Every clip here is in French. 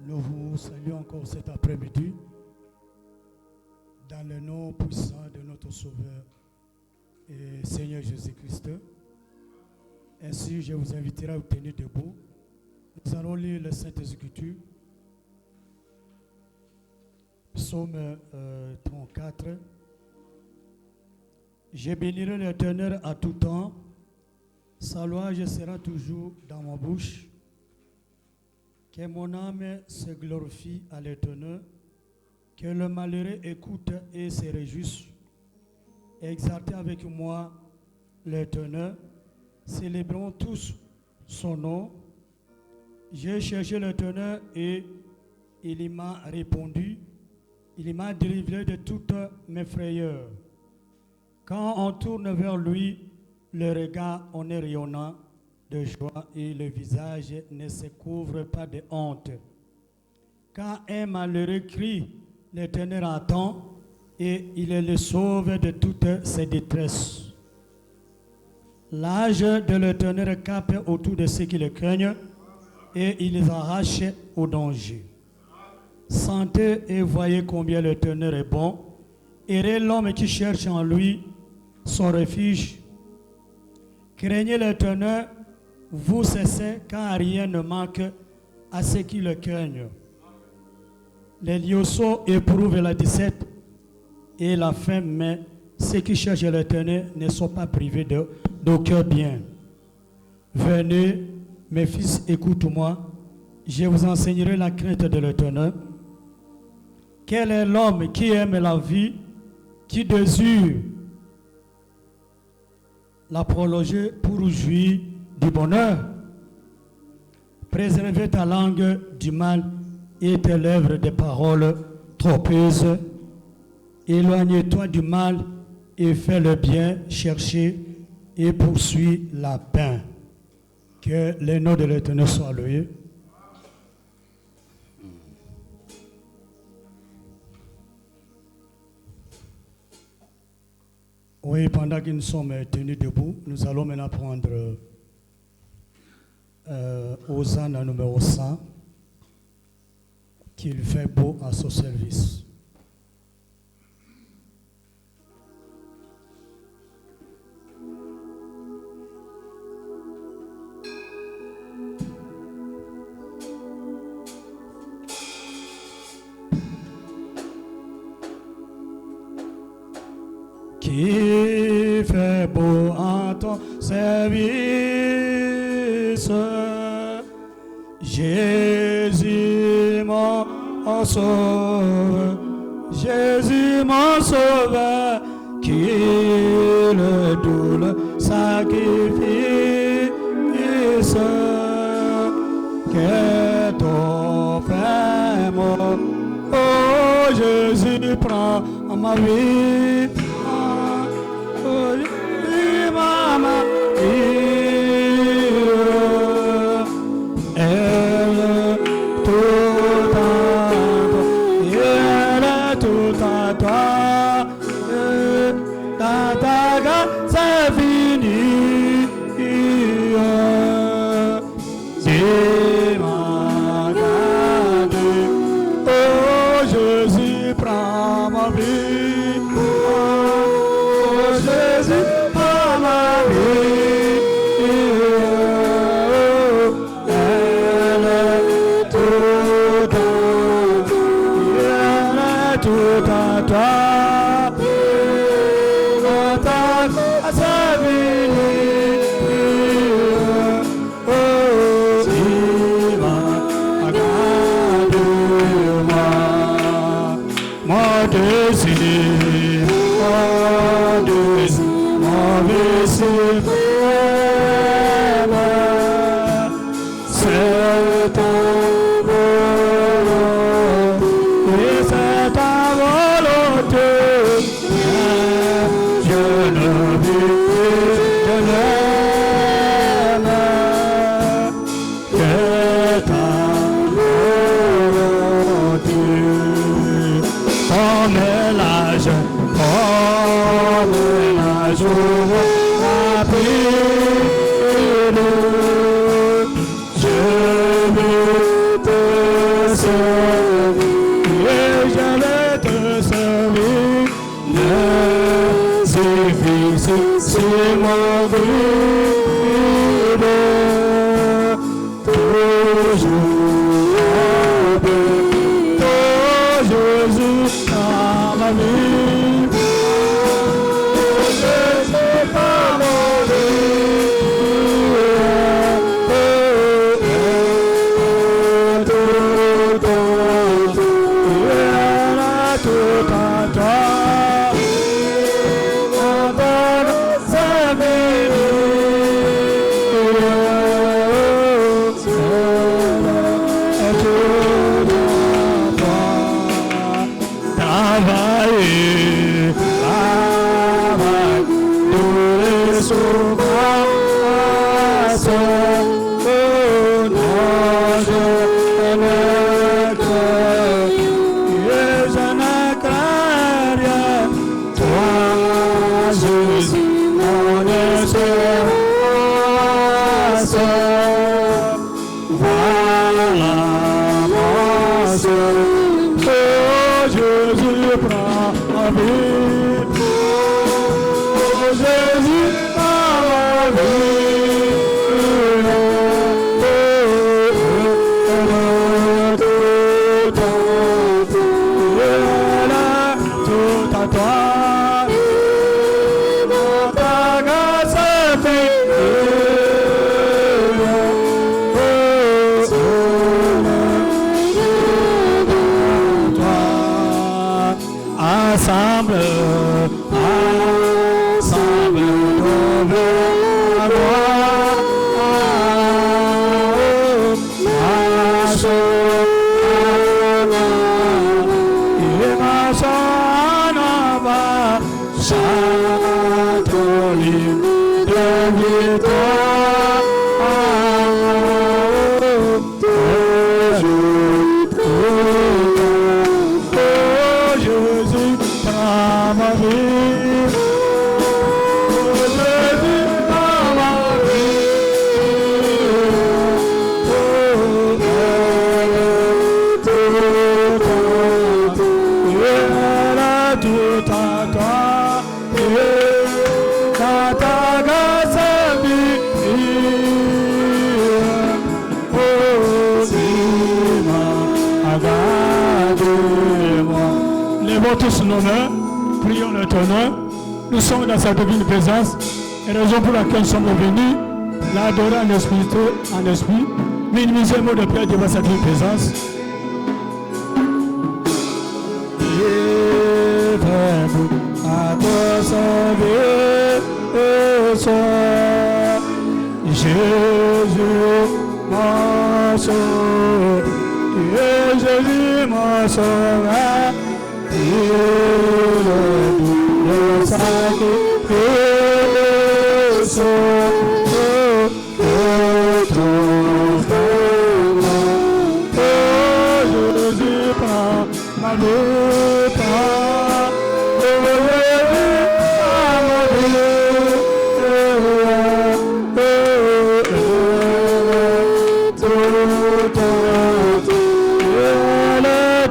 Nous vous saluons encore cet après-midi dans le nom puissant de notre Sauveur et Seigneur Jésus-Christ. Ainsi, je vous inviterai à vous tenir debout. Nous allons lire les Saintes Écritures. Psaume 34. Je bénirai l'Éternel à tout temps. Sa louange sera toujours dans ma bouche. Que mon âme se glorifie à l'Éternel. Que le malheureux écoute et se réjouisse. Exaltez avec moi l'Éternel. Célébrons tous son nom. J'ai cherché l'Éternel et il m'a répondu. Il m'a délivré de toutes mes frayeurs. Quand on tourne vers lui, le regard en est rayonnant de joie et le visage ne se couvre pas de honte. Quand un malheureux crie, l'Éternel entend et il le sauve de toutes ses détresses. L'âge de l'Éternel campe autour de ceux qui le craignent et il les arrache au danger. Sentez et voyez combien l'Éternel est bon. Heureux l'homme qui cherche en lui son refuge. Craignez l'Éternel, vous cessez, car rien ne manque à ceux qui le craignent. Les lionceaux éprouvent la disette et la faim, mais ceux qui cherchent l'Éternel ne sont pas privés d'aucun bien. Venez, mes fils, écoute-moi, je vous enseignerai la crainte de l'Éternel. Quel est l'homme qui aime la vie, qui désire la prolonger pour jouir du bonheur? Préservez ta langue du mal et tes lèvres des paroles trompeuses. Éloigne-toi du mal et fais le bien, cherchez et poursuis la paix. Que le nom de l'Éternel soit loué. Oui, pendant que nous sommes tenus debout, nous allons maintenant prendre Hosanna numéro 100, qu'il fait beau à son service. Qui fait beau à ton service, Jésus mon sauveur, Jésus mon sauveur, qui le double sacrifice, que ton frère mon, oh Jésus prend ma vie. Je veux te servir. Tous nos mains, prions le tonnerre. Nous sommes dans sa divine présence et raison pour laquelle nous sommes venus l'adorer en esprit, minimiser le mot de prière devant sa divine présence. Jésus, mon sauveur, Jésus, mon sauveur. Le sacrifice Jésus prend ma vie,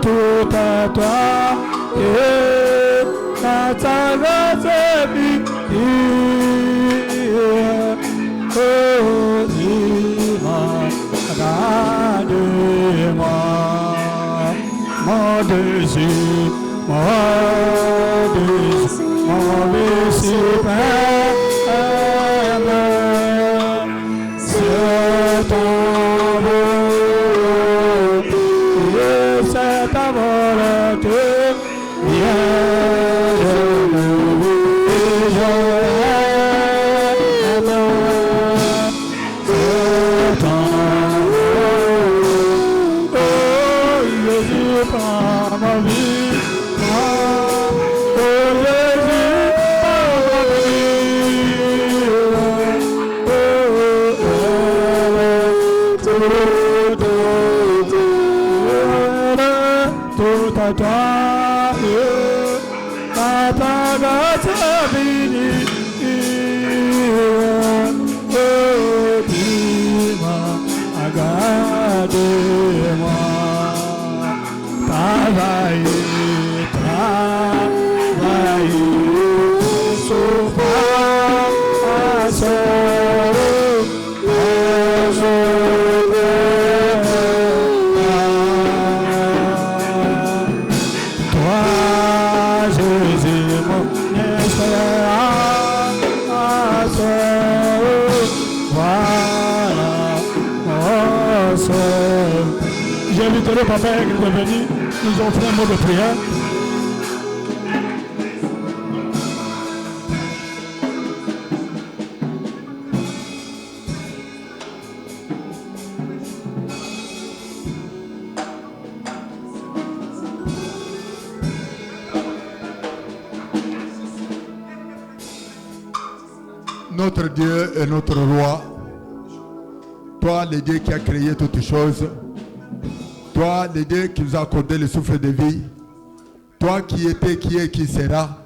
tout à toi. Mon désir, mon c'est ton volonté, c'est ta volonté, J'inviterai Papa Aigle de venir nous offrir un mot de prière. notre Dieu et notre roi, toi le Dieu qui a créé toutes choses, toi le Dieu qui nous a accordé le souffle de vie, toi qui étais, qui est, qui sera,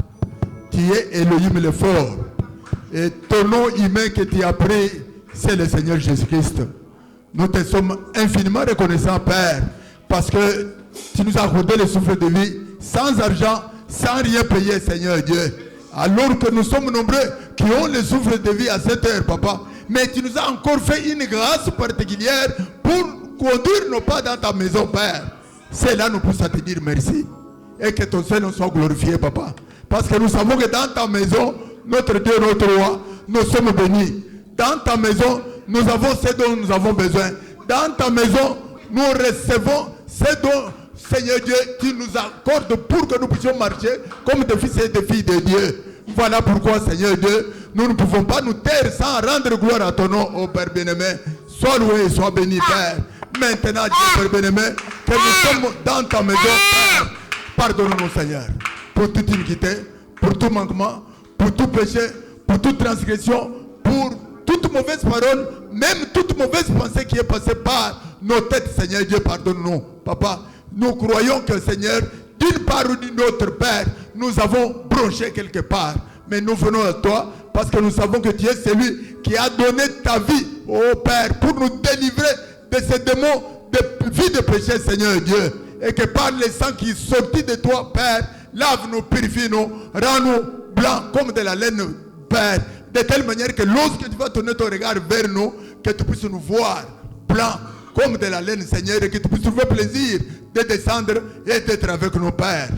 tu es Elohim le fort. Et ton nom humain que tu as pris, c'est le Seigneur Jésus-Christ. Nous te sommes infiniment reconnaissants, Père, parce que tu nous as accordé le souffle de vie, sans argent, sans rien payer, Seigneur Dieu. Alors que nous sommes nombreux qui ont le souffle de vie à cette heure, Papa. Mais tu nous as encore fait une grâce particulière pour conduire nos pas dans ta maison, Père. C'est là nous poussons à te dire merci. Et que ton Seigneur soit glorifié, Papa. Parce que nous savons que dans ta maison, notre Dieu, notre roi, nous sommes bénis. Dans ta maison, nous avons ce dont nous avons besoin. Dans ta maison, nous recevons ce dont, Seigneur Dieu, tu nous accordes pour que nous puissions marcher comme des fils et des filles de Dieu. Voilà pourquoi, Seigneur Dieu, nous ne pouvons pas nous taire sans rendre gloire à ton nom, ô Père bien-aimé. Sois loué et sois béni, Père. Maintenant, Dieu, Père bien-aimé, que nous sommes dans ta maison, Père. Pardonne-nous, Seigneur, pour toute iniquité, pour tout manquement, pour tout péché, pour toute transgression, pour toute mauvaise parole, même toute mauvaise pensée qui est passée par nos têtes, Seigneur Dieu, pardonne-nous. Papa, nous croyons que, Seigneur, d'une part ou d'une autre, Père, nous avons bronché quelque part. Mais nous venons à toi parce que nous savons que tu es celui qui a donné ta vie, ô Père, pour nous délivrer de ces démons de vie de péché, Seigneur Dieu. Et que par le sang qui est sorti de toi, Père, lave-nous, purifie-nous, rends-nous blancs comme de la laine, Père. De telle manière que lorsque tu vas tourner ton regard vers nous, que tu puisses nous voir blancs comme de la laine, Seigneur, et que tu puisses trouver plaisir de descendre et d'être avec nos pères.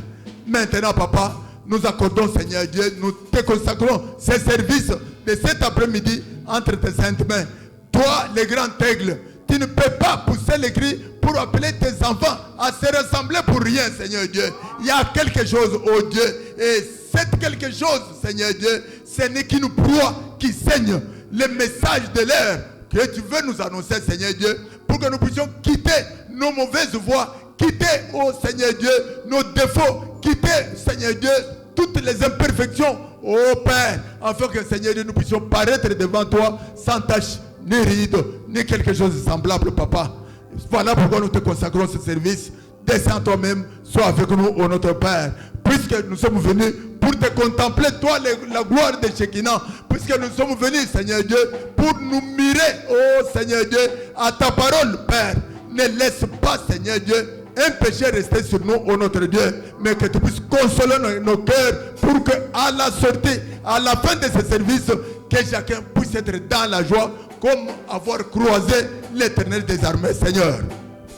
Maintenant, Papa, nous accordons, Seigneur Dieu, nous te consacrons ces services de cet après-midi entre tes saintes mains. Toi, le grand aigle, tu ne peux pas pousser les cris pour appeler tes enfants à se rassembler pour rien, Seigneur Dieu. Il y a quelque chose, oh Dieu, et c'est quelque chose, Seigneur Dieu, ce n'est qu'une proie qui saigne le message de l'heure que tu veux nous annoncer, Seigneur Dieu, pour que nous puissions quitter nos mauvaises voies, quitter, oh Seigneur Dieu, nos défauts, quitter, Seigneur Dieu, toutes les imperfections, oh Père, afin que, Seigneur Dieu, nous puissions paraître devant toi sans tache, ni ride, ni quelque chose de semblable, Papa. Voilà pourquoi nous te consacrons ce service. Descends toi-même, sois avec nous, ô notre Père. Puisque nous sommes venus pour te contempler, toi, la gloire de Shekinah. Puisque nous sommes venus, Seigneur Dieu, pour nous mirer, ô Seigneur Dieu, à ta parole, Père. Ne laisse pas, Seigneur Dieu, un péché rester sur nous, ô notre Dieu, mais que tu puisses consoler nos cœurs pour que à la sortie, à la fin de ce service, que chacun puisse être dans la joie, comme avoir croisé l'Éternel des armées, Seigneur.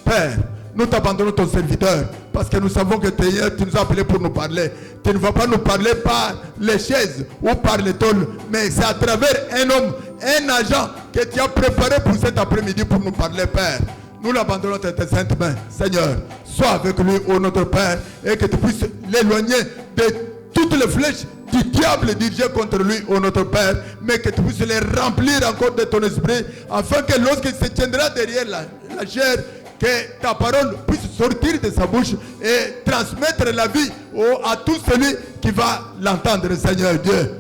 Père, nous t'abandonnons ton serviteur, parce que nous savons que Seigneur, tu nous as appelés pour nous parler. Tu ne vas pas nous parler par les chaises ou par les tôles, mais c'est à travers un homme, un agent que tu as préparé pour cet après-midi pour nous parler, Père. Nous l'abandonnons dans tes saintes mains, Seigneur. Sois avec lui, ô notre Père, et que tu puisses l'éloigner de toutes les flèches du diable dirigées contre lui, ô notre Père, mais que tu puisses les remplir encore de ton esprit, afin que lorsqu'il se tiendra derrière la chair, que ta parole puisse sortir de sa bouche et transmettre la vie à tout celui qui va l'entendre, Seigneur Dieu.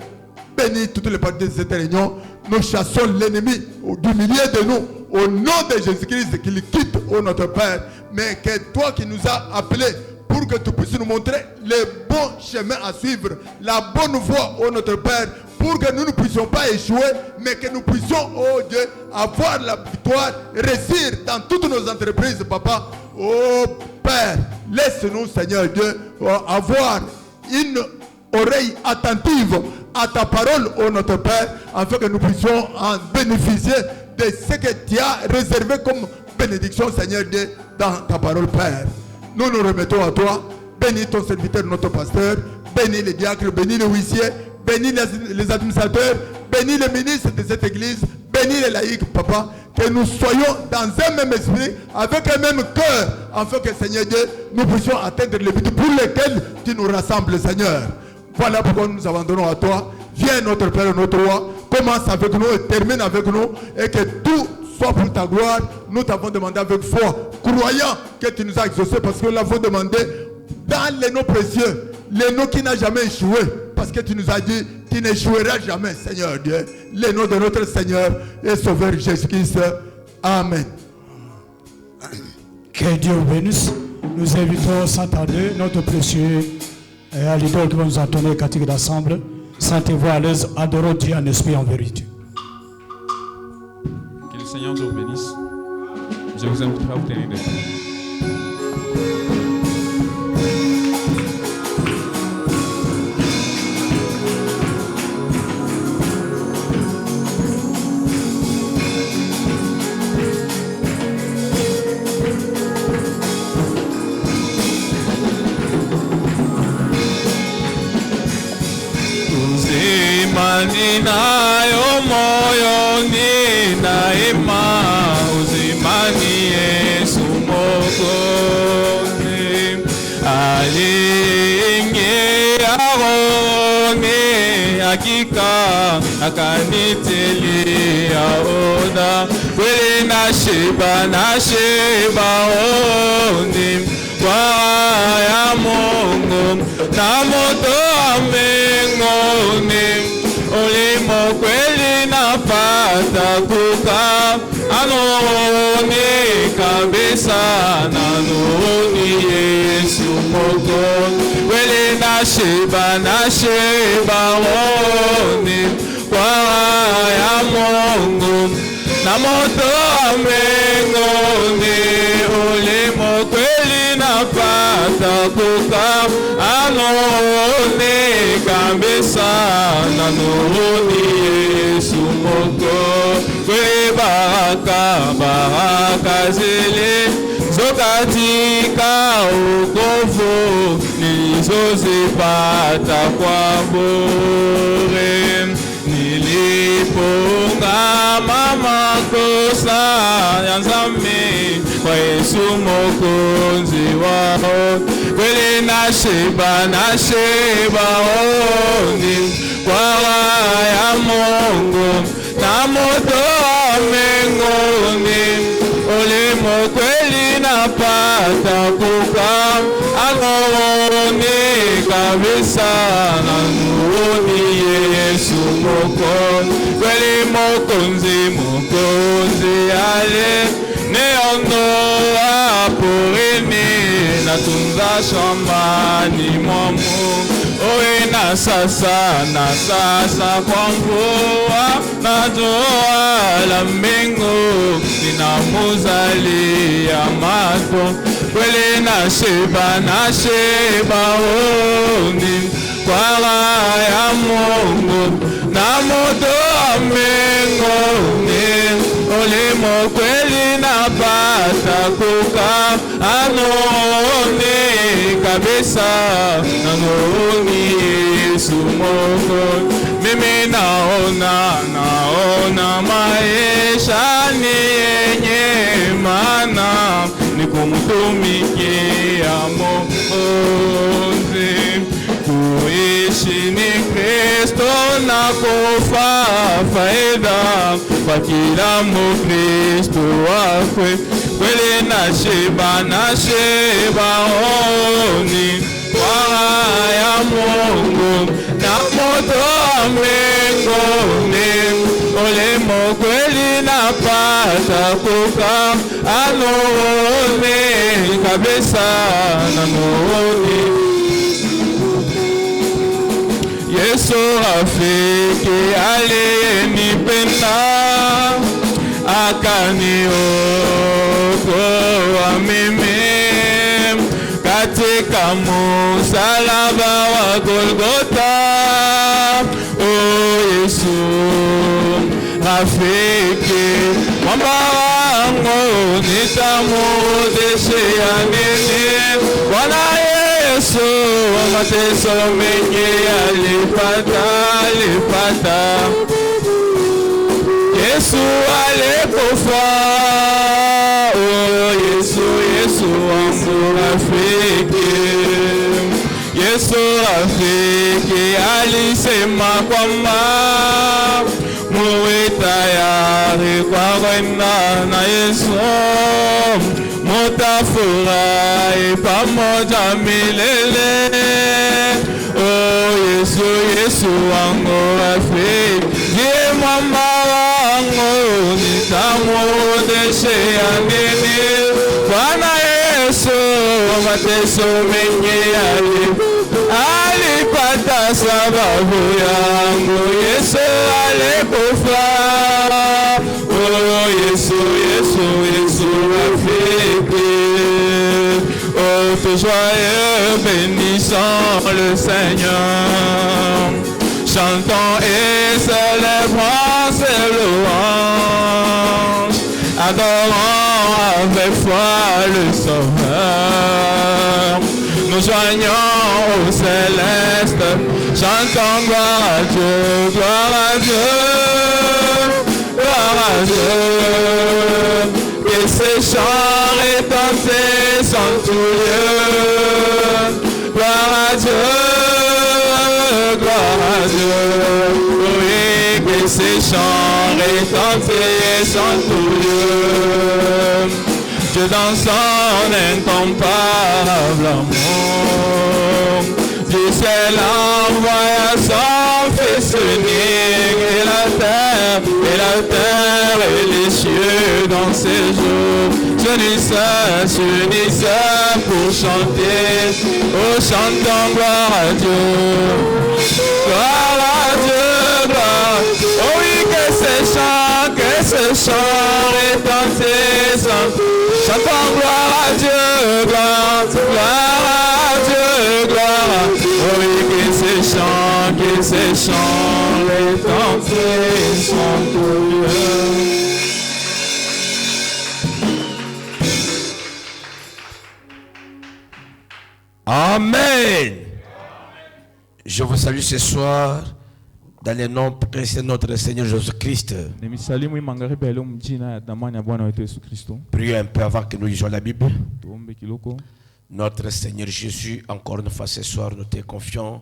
Bénis toutes les parties de cette réunion. Nous chassons l'ennemi du milieu de nous, au nom de Jésus-Christ, qu'il quitte, ô notre Père, mais que toi qui nous as appelés pour que tu puisses nous montrer le bon chemin à suivre, la bonne voie, ô notre Père, pour que nous ne puissions pas échouer, mais que nous puissions, oh Dieu, avoir la victoire, réussir dans toutes nos entreprises, Papa. Oh Père, laisse-nous, Seigneur Dieu, avoir une oreille attentive à ta parole, ô notre Père, afin que nous puissions en bénéficier de ce que tu as réservé comme bénédiction, Seigneur Dieu, dans ta parole, Père. Nous nous remettons à toi. Bénis ton serviteur, notre pasteur. Bénis les diacres, bénis les huissiers, bénis les administrateurs, bénis les ministres de cette église, bénis les laïcs, Papa. Que nous soyons dans un même esprit, avec un même cœur, afin que, Seigneur Dieu, nous puissions atteindre les buts pour lesquels tu nous rassembles, Seigneur. Voilà pourquoi nous nous abandonnons à toi. Viens, notre Père et notre Roi. Commence avec nous et termine avec nous. Et que tout soit pour ta gloire. Nous t'avons demandé avec foi, croyant que tu nous as exaucé, parce que nous l'avons demandé dans les noms précieux, les noms qui n'ont jamais échoué. Parce que tu nous as dit, qui ne jouera jamais, Seigneur Dieu. Le nom de notre Seigneur et Sauveur Jésus-Christ. Amen. Que Dieu vous bénisse. Nous invitons sans tarder notre précieux à l'idole qui va nous entonner cantique d'ensemble. Sentez-vous à l'aise, adorons Dieu en esprit et en vérité. Que le Seigneur vous bénisse. Je vous invite à vous tenir debout. Ninayo moyoni daima uzimani Yesu Mwokozi aliingia rohoni, hakika akanitilia oda, kweli nashiba oni kwa ya Mungu na moto wa mbinguni. Ulimo kweli napata kukaa anoni kabisa na nuni Yesu Mwokozi, kweli nashiba oni kwa ya Mungu na moto wa mbinguni. Ulimo kweli napata kukaa anoni kabisa na nuni Yesu Mwokozi, kweli baraka zile zo katika wokovu nilizozipata kwa bure. Nilipongama makosa ya dhambi kwa Yesu Mwokozi wao, kweli nashiba oni kwa ya Mungu na moto wa mbinguni. Ulimo kweli napata kukaa anoni kabisa na nuni Yesu Mwokozi, kweli Mwokozi ale neondoa porini natunza shambani mwa Mungu. Oe na sasa kwa mvua natoa la mbingu ninamuzalia mato, kweli nashiba oni kwa ya Mungu na moto wa mbinguni. Ulimo kweli napata kukaa anoni kabisa na nuni Yesu Mwokozi. Mimi naona maisha ni yenye maana ni kumtumikia Mwokozi. Kuishi ni Kristo na kufa faida kwa kila Mkristo wakwe, kweli nashiba oni kwa ya Mungu na moto wa mbinguni. Ulimo kweli napata kukaa anoni kabisa na nuni Yesu rafiki aliyenipenda akaniokoa mimi katika msalaba wa Golgotha. Oh Yesu rafiki mwamba wangu, nitamrudishia nini? Bwana Yesu wa mateso mengi alipata. Yesu alikufa. Oh Yesu wangu rafiki. Yesu rafiki alisema kwamba muwe tayari kwa kwenda na Yesu, mutafurahi pamoja milele. Oh Yesu wangu mudesheanini Bwana Yesu mateso mengi alipata sababu yangu Yesu alikufa oh Yesu Yesu Yesu rafiki oh tout joyeux bénissons le Seigneur chantons et célébrons ses louanges adorons avec foi le Sauveur nous joignons au céleste chantons gloire à Dieu gloire à Dieu gloire à Dieu que ces chants retentissent en tout lieu gloire à Dieu gloire à Dieu oui que ces chants retentissent en tout lieu Dieu dans son incomparable amour du ciel envoya son Fils unique et la terre et les cieux dans ces jours s'unissent pour chanter oh chantons gloire à Dieu gloire à Dieu gloire oh oui que ces chants retentissent chantons gloire à Dieu gloire à Dieu gloire oh oui que ces chants retentissent en tout lieu Amen. Je vous salue ce soir dans le nom précieux de notre Seigneur Jésus-Christ. Prions un peu avant que nous lisions la Bible. Notre Seigneur Jésus, encore une fois ce soir, nous te confions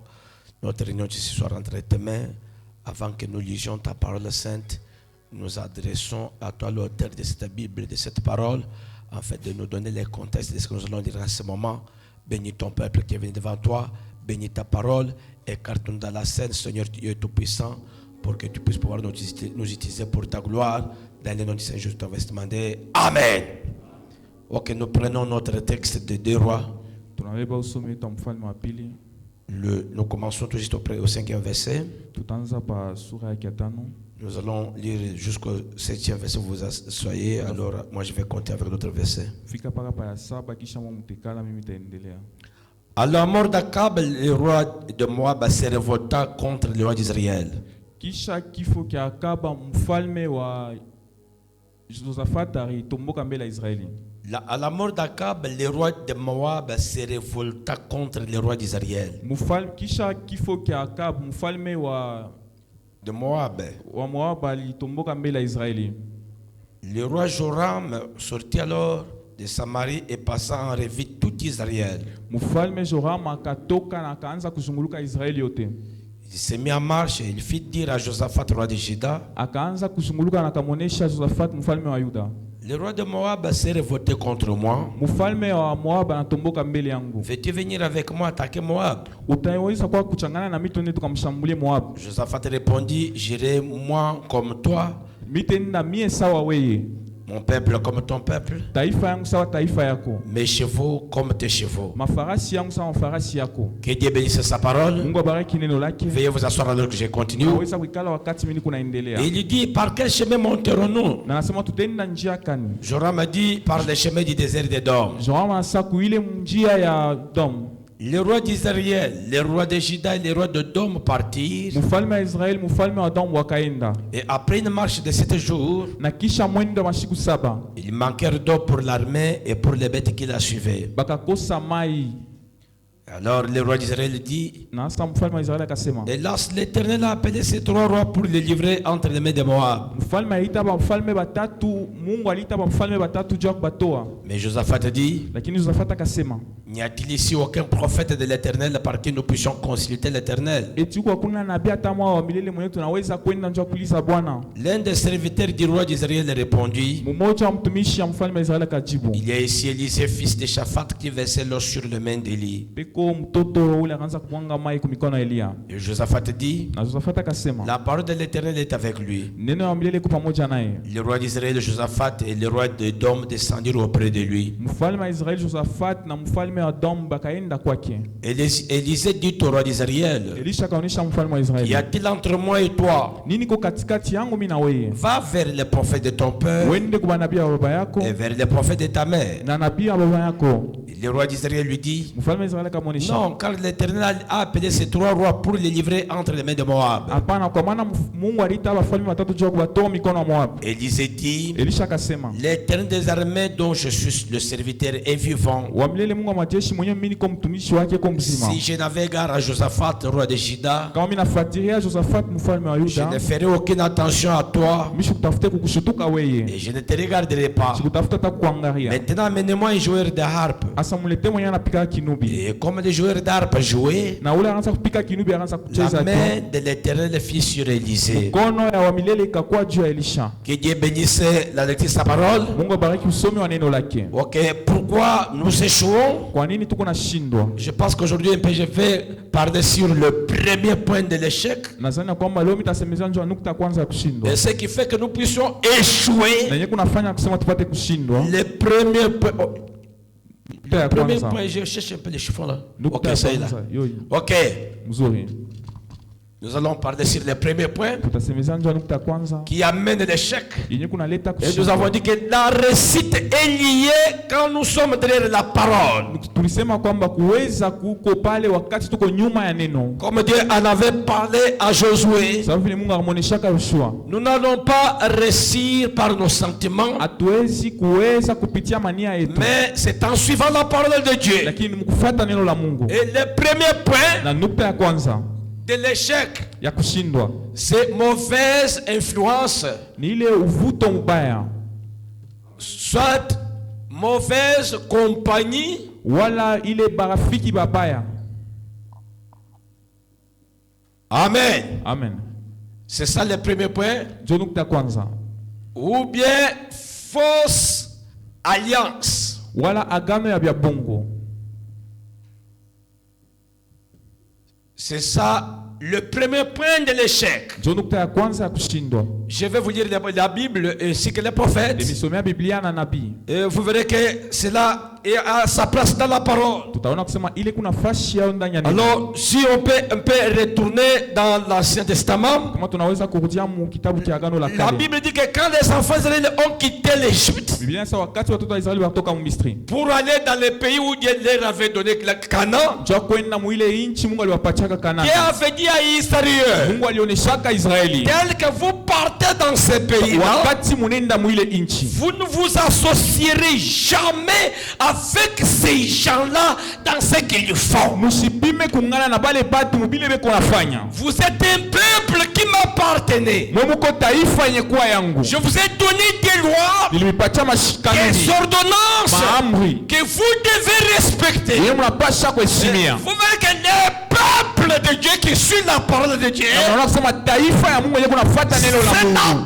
notre réunion de ce soir entre tes mains. Avant que nous lisions ta parole sainte, nous adressons à toi l'auteur de cette Bible, de cette parole, afin de nous donner les contextes de ce que nous allons dire à ce moment. Bénis ton peuple qui est venu devant toi, bénis ta parole, écarte-nous dans la scène, Seigneur Dieu Tout-Puissant, pour que tu puisses pouvoir nous utiliser pour ta gloire. Dans le nom du Seigneur, je t'en vais demander. Amen. Ok, nous prenons notre texte de 2 Rois. Nous commençons tout juste au 5e verset. Nous allons lire jusqu'au 7e verset. Vous asseyez, alors moi je vais compter avec d'autres versets. À la mort d'Akab, le roi de Moab se révolta contre le roi d'Israël. À la mort d'Akab, le roi de Moab se révolta contre le roi d'Israël. De Moab. Le roi Joram sortit alors de Samarie et passa en revue tout Israël. Il s'est mis en marche et il fit dire à Josaphat, roi de Juda. Le roi de Moab s'est révolté contre moi. Veux-tu venir avec moi attaquer Moab? Josaphat répondit, j'irai moi comme toi, mon peuple comme ton peuple, mes chevaux comme tes chevaux. Que Dieu bénisse sa parole. Veuillez vous asseoir alors que je continue. Et il dit, par quel chemin monterons-nous? Joram a dit, par le chemin du désert d'Édom. Les rois d'Israël, les rois de Juda et les rois de Dom partirent. Et après une marche de 7 jours, ils manquèrent d'eau pour l'armée et pour les bêtes qui la suivaient. Alors le roi d'Israël dit, hélas, l'Éternel a appelé ces 3 rois pour les livrer entre les mains de Moab. Mais Josaphat dit, n'y a-t-il ici aucun prophète de l'Éternel par qui nous puissions consulter l'Éternel? L'un des serviteurs du roi d'Israël répondit, il y a ici Élisée, fils de Shaphat, qui versait l'eau sur les mains d'Élie. Et Josaphat dit, la parole de l'Éternel est avec lui. Le roi d'Israël, Josaphat, et le roi d'Édom descendirent auprès de lui. Élisée dit au roi d'Israël, y a-t-il entre moi et toi? Va vers les prophètes de ton père et vers les prophètes de ta mère. Le roi d'Israël lui dit, non, car l'Éternel a appelé ces 3 rois pour les livrer entre les mains de Moab. Élisée dit, l'Éternel des armées dont je suis le serviteur est vivant. Si je n'avais égard à Josaphat, roi de Juda, je ne ferai aucune attention à toi et je ne te regarderai pas. Maintenant, amenez-moi un joueur de harpe. Et comme les joueurs d'harpe jouaient, la main de l'Éternel fut sur Élisée. Que Dieu bénisse la lecture de sa parole. Ok, pourquoi nous échouons? Je pense qu'aujourd'hui je vais parler sur le premier point de l'échec. Et ce qui fait que nous puissions échouer. Le premier point. Le premier point, je cherche un peu les chiffons là. Ok, ça est là. Ok. Nous allons parler sur le premier point qui amène l'échec. Et nous avons dit que la réussite est liée quand nous sommes derrière la parole. Comme Dieu en avait parlé à Josué, nous n'allons pas réussir par nos sentiments, mais c'est en suivant la parole de Dieu. Et le premier point de l'échec, c'est mauvaise influence, soit mauvaise compagnie, amen. Amen. C'est ça le premier point. Ou bien fausse alliance. C'est ça le premier point de l'échec. Je vais vous lire la Bible ainsi que les prophètes. Et vous verrez que cela est à sa place dans la parole. Alors, si on peut retourner dans l'Ancien Testament, la Bible dit que quand les enfants d'Israël ont quitté l'Égypte pour aller dans le pays où Dieu leur avait donné le Canaan, Dieu avait dit à Israël, tel que vous partez dans ce pays-là, vous ne vous associerez jamais avec ces gens-là dans ce qu'ils font. Vous êtes un peuple qui m'appartenait. Je vous ai donné des lois, des ordonnances que vous devez respecter. Vous voyez que les peuples de Dieu qui suivent la parole de Dieu, c'est la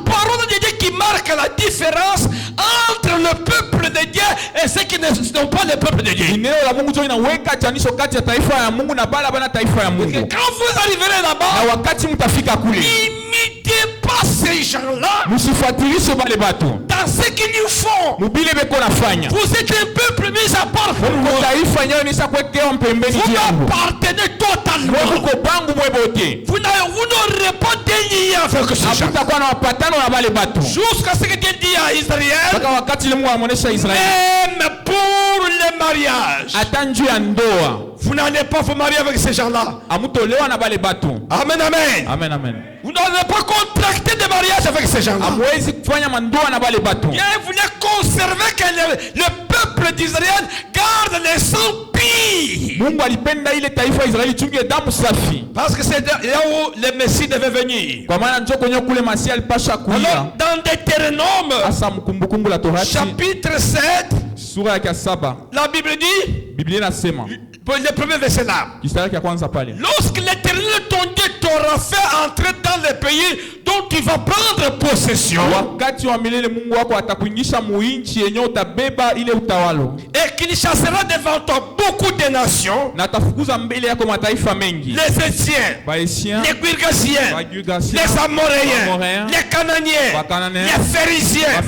parole de Dieu qui marque la différence entre le peuple de Dieu et ceux qui ne sont pas le peuple de Dieu. Quand vous arriverez là-bas, n'imitez pas ces gens-là dans ce qu'ils font. Vous êtes un peuple mis à part pour moi. Vous m'appartenez totalement. Vous n'aurez pas de lien avec ces gens. Jusqu'à ce que Dieu dit à Israël, même pour le mariage, vous n'allez pas vous marier avec ces gens-là. Amen, amen. Amen, amen. Vous n'allez pas contracter des mariages avec ces gens-là. Dieu voulait conserver que le peuple d'Israël garde les sangs purs. Parce que c'est là où le Messie devait venir. Alors, dans Deutéronome, chapitre 7, la Bible dit, Le premier verset là. Lorsque l'Éternel ton Dieu t'aura fait entrer dans le pays dont tu vas prendre possession, et qu'il chassera devant toi beaucoup de nations, les Étiens, les Girgasiens, les Amoréens, les Cananéens, les Phérésiens,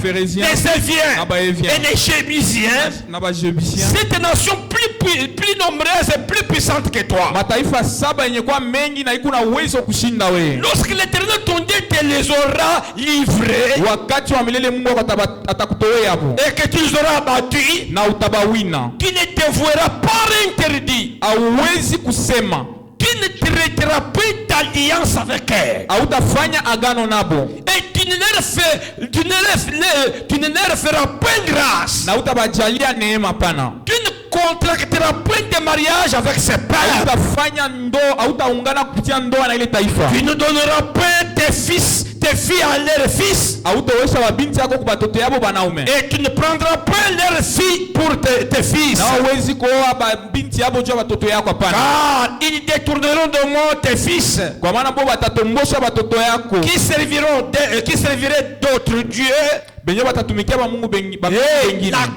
les Éviens et les Jébusiens, cette nation plus nombreuse et plus puissante que toi. Lorsque l'Éternel ton Dieu te les aura livrés et que tu les auras abattus, tu ne te verras pas interdit. Tu ne traiteras plus d'alliance avec eux. Et tu ne leur feras pas grâce. Tu ne contracteras point de mariage avec ses pères. Tu ne donneras pas tes filles à leurs fils. Et tu ne prendras pas leurs filles pour tes fils. Car ils détourneront de moi tes fils qui serviraient d'autres dieux. Et la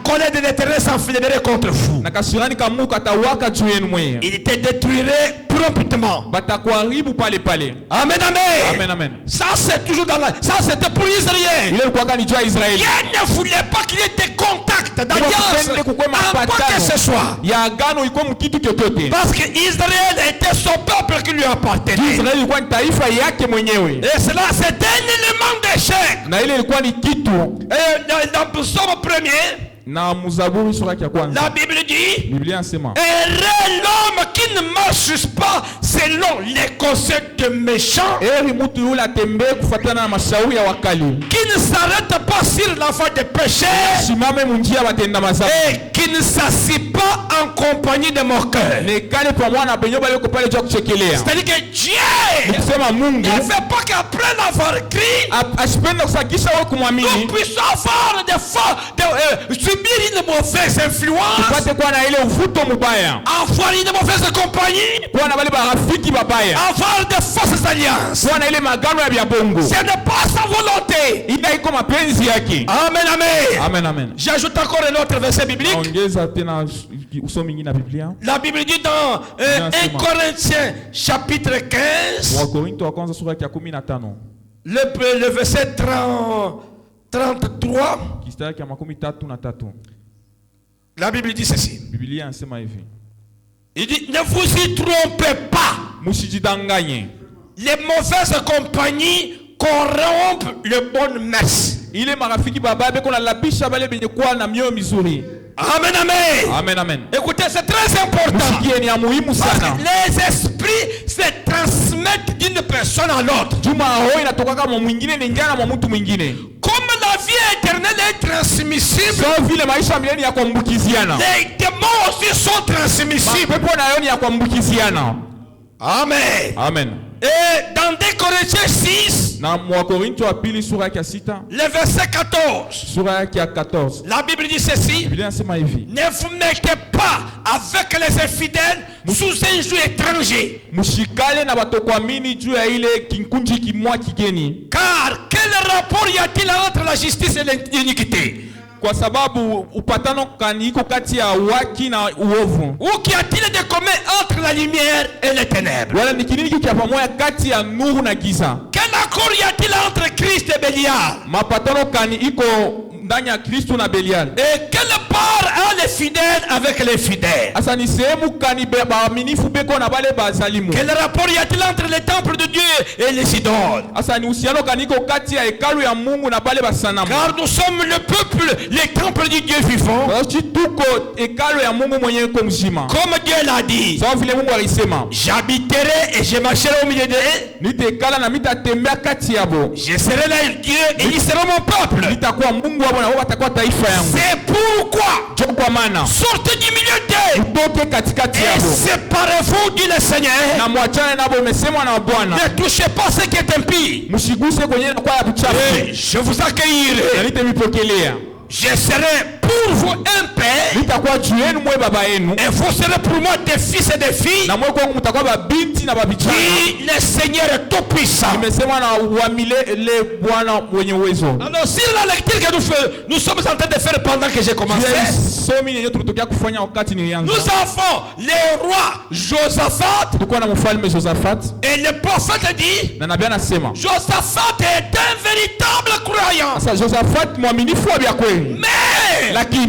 colère de l'Éternel s'enflammerait contre vous. Il te détruirait promptement. Amen, amen. Ça c'est toujours dans la... Ça c'était pour Israël. Dieu ne voulait pas qu'il y ait des contacts d'alliance en quoi que ce soit. Parce que Israël était son peuple qui lui appartenait. Et cela c'est un élément d'échec. Et dans le psaume premier, la Bible dit, heureux l'homme qui ne marche pas selon les conseils de méchants, qui ne s'arrête pas sur la voie des péchés, et qui ne s'assied pas en compagnie de moqueurs. C'est-à-dire que Dieu ne fait pas qu'après l'avoir écrit, nous puissions avoir subir une mauvaise influence, avoir une mauvaise compagnie, avoir de fausses alliances. Ce n'est pas sa volonté. Amen, amen. J'ajoute encore un autre verset biblique. La Bible dit dans 1 Corinthiens chapitre 15, le verset 33, la Bible dit ceci. Il dit, ne vous y trompez pas. Les mauvaises compagnies corrompent les bonnes mœurs. Amen. Écoutez, c'est très important. Parce que les esprits se transmettent d'une personne à l'autre. Comme la vie éternelle est transmissible, les démons aussi sont transmissibles. Amen. Et dans 2 Corinthiens 6, le verset 14, la Bible dit ceci, ne vous mettez pas avec les infidèles sous un joug étranger. Car quel rapport y a-t-il entre la justice et l'iniquité? Ou qu'y a-t-il de commun entre la lumière et les ténèbres? Quel accord y a-t-il entre Christ et Bélial? Et quelle part a les fidèles avec les fidèles? Quel rapport y a-t-il entre les temples de Dieu et les idoles? Car nous sommes le peuple, les temples du Dieu vivant. Comme Dieu l'a dit, j'habiterai et je marcherai au milieu d'eux. Je serai leur Dieu et ils seront mon peuple. C'est pourquoi sortez du milieu d'eux et séparez-vous, dit le Seigneur. Ne touchez pas ce qui est impie. Et je vous accueillerai. Je serai pour vous un père. Et vous serez pour moi des fils et des filles. Qui le Seigneur est tout puissant. Alors si la lecture que nous sommes en train de faire pendant que j'ai commencé, nous avons le roi Josaphat. Et le prophète dit, Josaphat est un véritable croyant. Mais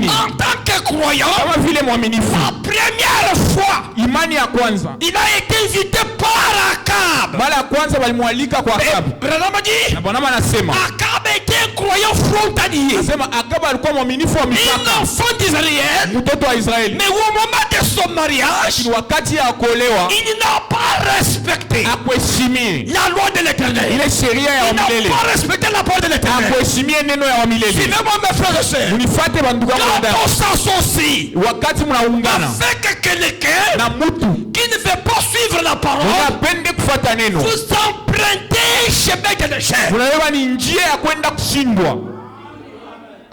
en tant que croyant, la première fois, il a été invité par Akab. Akab était un croyant frontalier, un enfant d'Israël. Mais au moment de son mariage, il n'a pas respecté la loi de l'Éternel. Il n'a pas respecté la parole de l'Éternel. Suivez-moi mes frères et sœurs. Quand on s'associe avec quelqu'un qui ne veut pas suivre la parole, vous empruntez chemin de l'échec.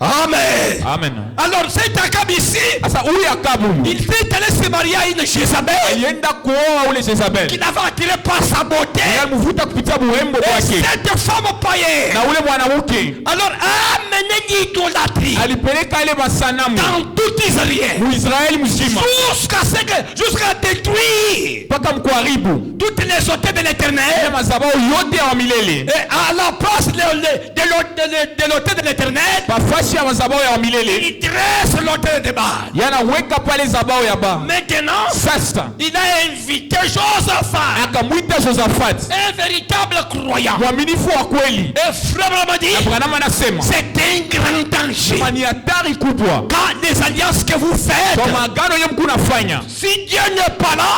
Amen. Amen. Alors cet Akab ici, il s'est allé se marier à une Jézabel qui l'avait attiré par sa beauté. Et cette femme païenne alors a amené l'idolâtrie dans tout Israël jusqu'à détruire toutes les hôtels de l'Éternel. Et à la place de l'hôtel de l'Éternel, il dresse l'autel de Baal. Maintenant, il a invité Josaphat, un véritable croyant. Et frère m'a dit, c'est un grand danger. Quand les alliances que vous faites, si Dieu n'est pas là,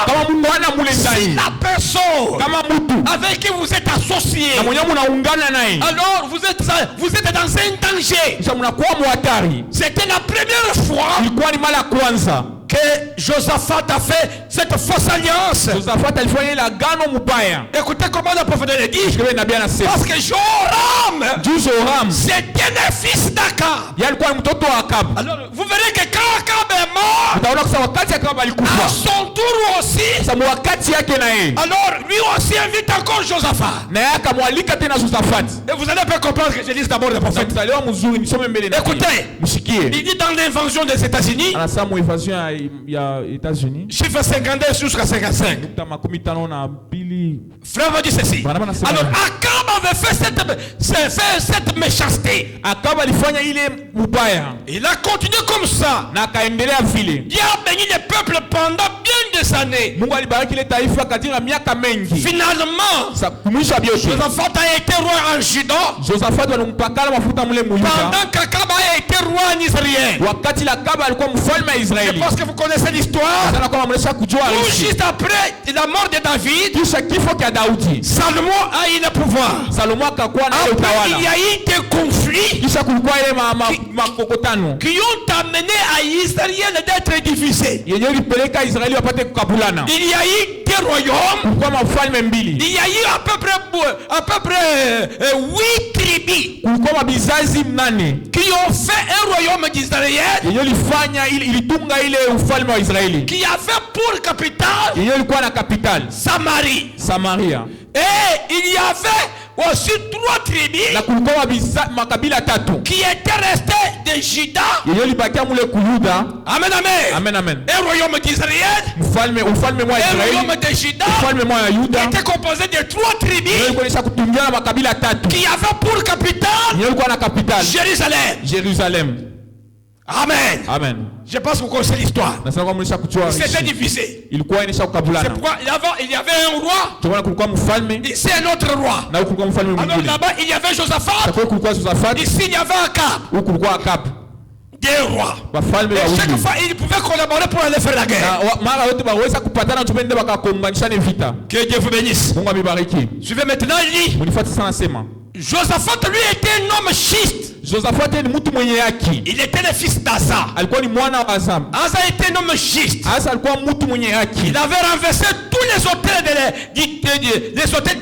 si la personne avec qui vous êtes associé, alors vous êtes dans un danger. C'était la première fois que Josaphat a fait cette fausse alliance. Écoutez comment le prophète le dit. Parce que Joram, c'était le fils d'Akab. Alors vous verrez que quand Akab est mort, à son tour aussi, alors lui aussi invite encore Josaphat. Et vous allez pas comprendre que je dis d'abord le prophète. Écoutez, il dit dans l'invasion des États-Unis, chiffre 52 jusqu'à 55. Frère va dire ceci. Alors Akab avait fait cette méchanceté. Il a continué comme ça. Dieu a béni le peuple pendant bien des années. Finalement, Josaphat a été roi en Juda pendant qu'Akab a été roi en Israël. Je pense que vous connaissez l'histoire. Tout juste après la mort de David, Salomon a eu le pouvoir. Après, il y a eu des conflits qui ont amené à Israël d'être divisé. Il y a eu des royaumes. Il y a eu à peu près 8 tribus qui ont fait un royaume d'Israël qui avait pour capitale Samarie. Et il y avait aussi 3 tribus qui étaient restées de Juda. Amen. Un royaume d'Israël, un royaume de Juda était composé de 3 tribus qui avaient pour capitale Jérusalem. Amen. Je pense que vous connaissez l'histoire. C'était divisé. C'est pourquoi il y avait un roi. Ici un autre roi. Alors là-bas il y avait Josaphat. Ici il y avait Akab. Des rois. Et chaque fois ils pouvaient collaborer pour aller faire la guerre. Que Dieu vous bénisse. Suivez maintenant, il dit Josaphat lui était un homme juste. Josaphat ni mtu mwenye haki. Il était le fils d'Asa. Alikuwa ni mwana wa Asa. Asa était un homme juste. Asa alikuwa mtu mwenye haki. Il avait renversé tous les hôtels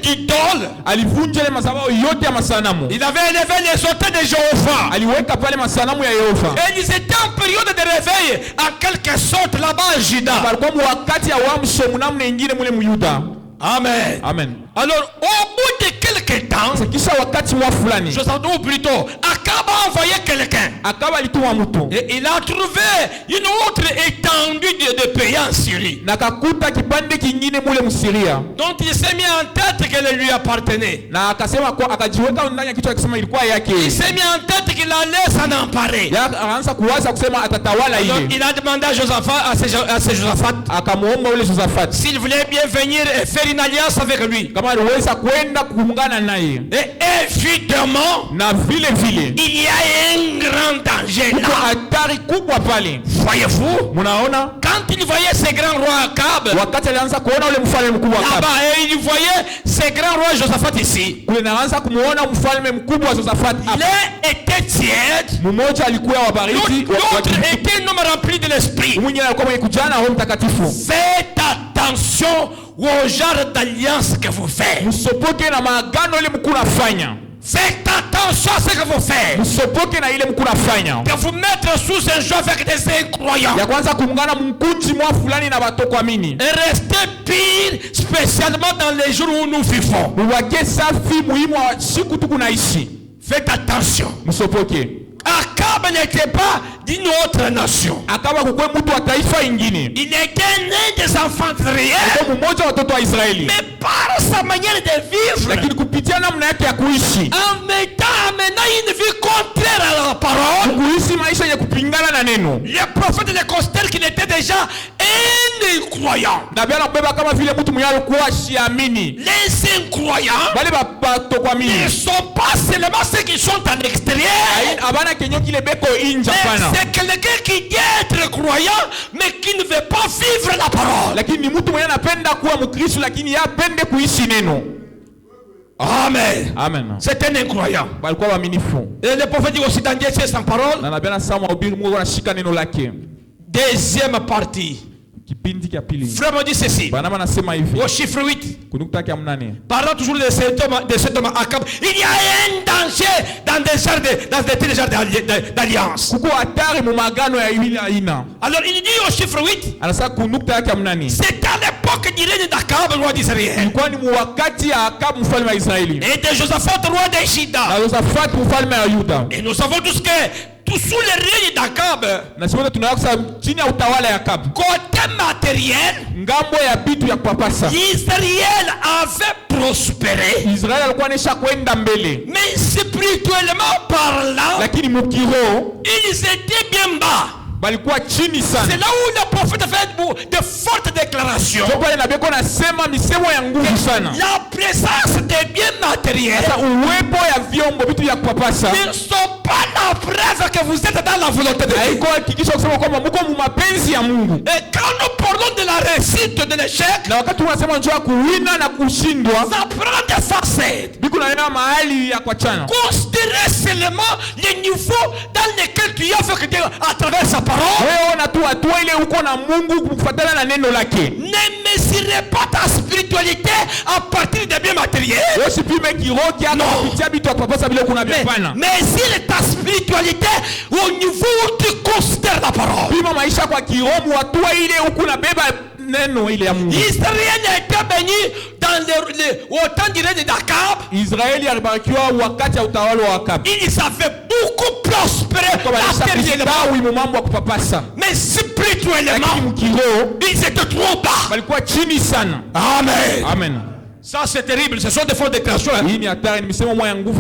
d'idoles. Alivunja ile madhabahu yote ya masanamu. Il avait élevé les hôtels de Jéhovah. Aliweka pale masanamu ya Yehova. Et ils étaient en période de réveil en quelque sorte là-bas en Juda. Alikuwa wakati ya uamsho mnamna nyingine mule Myuda. Amen. Amen. Alors au bout de quelques temps, kisha wakati mwa fulani, ou plutôt Akab a envoyé quelqu'un. Akab alituma mtu. Et il a trouvé une autre étendue de pays en Syrie. Na kakuta kipande kingine mule Msiria. Donc il s'est mis en tête qu'elle lui appartenait. Na akasema kwa akajiweka ndani ya kichwa akisema ilikuwa yake. Il s'est mis en tête qu'il allait s'en emparer. Akaanza kuwaza kusema atatawala ile. Il a demandé à Josaphat, akamuomba ule Josaphat s'il voulait bien venir et faire une alliance avec lui. Kama aliweza kwenda kuungana naye. Et évidemment, na vile vile il y a un grand danger là. Hatari kubwa pale. Voyez-vous? Munaona? Quand il voyait ce grand roi Akab, wakati alianza kuona ule mfalme mkubwa Akab. Là-bas, et il voyait ce grand roi Josaphat ici. Kule naanza kumuona mfalme mkubwa Josaphat hapa. Il était tiède. Mmoja alikuwa wa baridi, l'autre était un homme rempli de l'esprit. Mwingine alikuwa mwenye kujana Roho Mtakatifu. Faites attention au genre d'alliance que vous faites. Msopoke na maagano ile mkuu nafanya. Faites attention à ce que vous faites. Msopoke na ile mkuu nafanya. De vous mettre sous un joug avec des incroyants. Ya kwanza kuungana mkunji mwa fulani na batokuamini. Et restez pire, spécialement dans les jours où nous vivons. Muwake safi muhimu wa siku tukunaishi. Faites attention. Msopoke. Akab n'était pas d'une autre nation. Akaba kukwe mtu wa taifa ingine. Il était né des enfants d'Israël. Mmoja wa watoto wa Israeli. Mais par sa manière de vivre, lakini kupitia namna yake ya kuishi, en menant une vie contraire à la parole, kuishi maisha yenye kupingana na neno, les prophètes le considèrent qu'il était déjà un incroyant. Na bien anabeba kama vile mtu mwenye alikuwa shiamini. Les incroyants, bale batokuamini, ils sont pas seulement ceux qui sont en extérieur. Abana kenyo kile beko inja pana. C'est quelqu'un qui dit être croyant mais qui ne veut pas vivre la parole. Lakini ni mtu mwenye anapenda kuwa Mkristo lakini yapende kuishi neno. Amen. Amen. C'est un incroyant. Balikuwa waaminifu. Et le prophète dit aussi dans Dieu c'est sans parole. Na nabii anasema ubiri Mungu anashika neno lake. Deuxième partie. Kipindi cha pili. Vraiment dit ceci. Bana anasema hivi. Au chiffre 8. Kunukta ya 8. Parlant toujours de cet homme Akab, il y a un danger dans des genres d'alliance. Kuko hatari mu magano ya ile aina. Alors il dit au chiffre 8. Anasema kunukta ya 8. C'est à l'époque du règne d'Akab, roi d'Israël. Ilikuwa ni wakati ya Akab mfalme wa Israeli. Et de Josaphat, roi de Juda. Na Josaphat mfalme wa Yuda. Et nous savons tous que tout sous le règne d'Akab, na sisi tunaweza chini ya utawala ya Akab, côté matériel, ngambo ya bitu ya kupapasa, Israël avait prospéré. Israël alikuwa anesha kwenda mbele. Mais spirituellement parlant, lakini mukiro, ils étaient bien bas. balikuwa chini sana. C'est là où le prophète fait de fortes déclarations. La présence des biens matériels ne sont pas la preuve que vous êtes dans la volonté de Dieu. Et quand nous parlons de la réussite, de l'échec, ça prend des facettes. Considérez seulement les niveaux dans lesquels tu as fait à travers sa parole. Ne mesurez pas ta spiritualité à partir des biens matériels. Non. Mais mesure ta spiritualité au niveau où tu considères la parole. Israël a été béni au temps du règne d'Akab. Ils avaient beaucoup prospéré matériellement. Mais spirituellement, ils étaient trop bas. Amen. Amen. Ça c'est terrible, ce sont des fausses déclarations.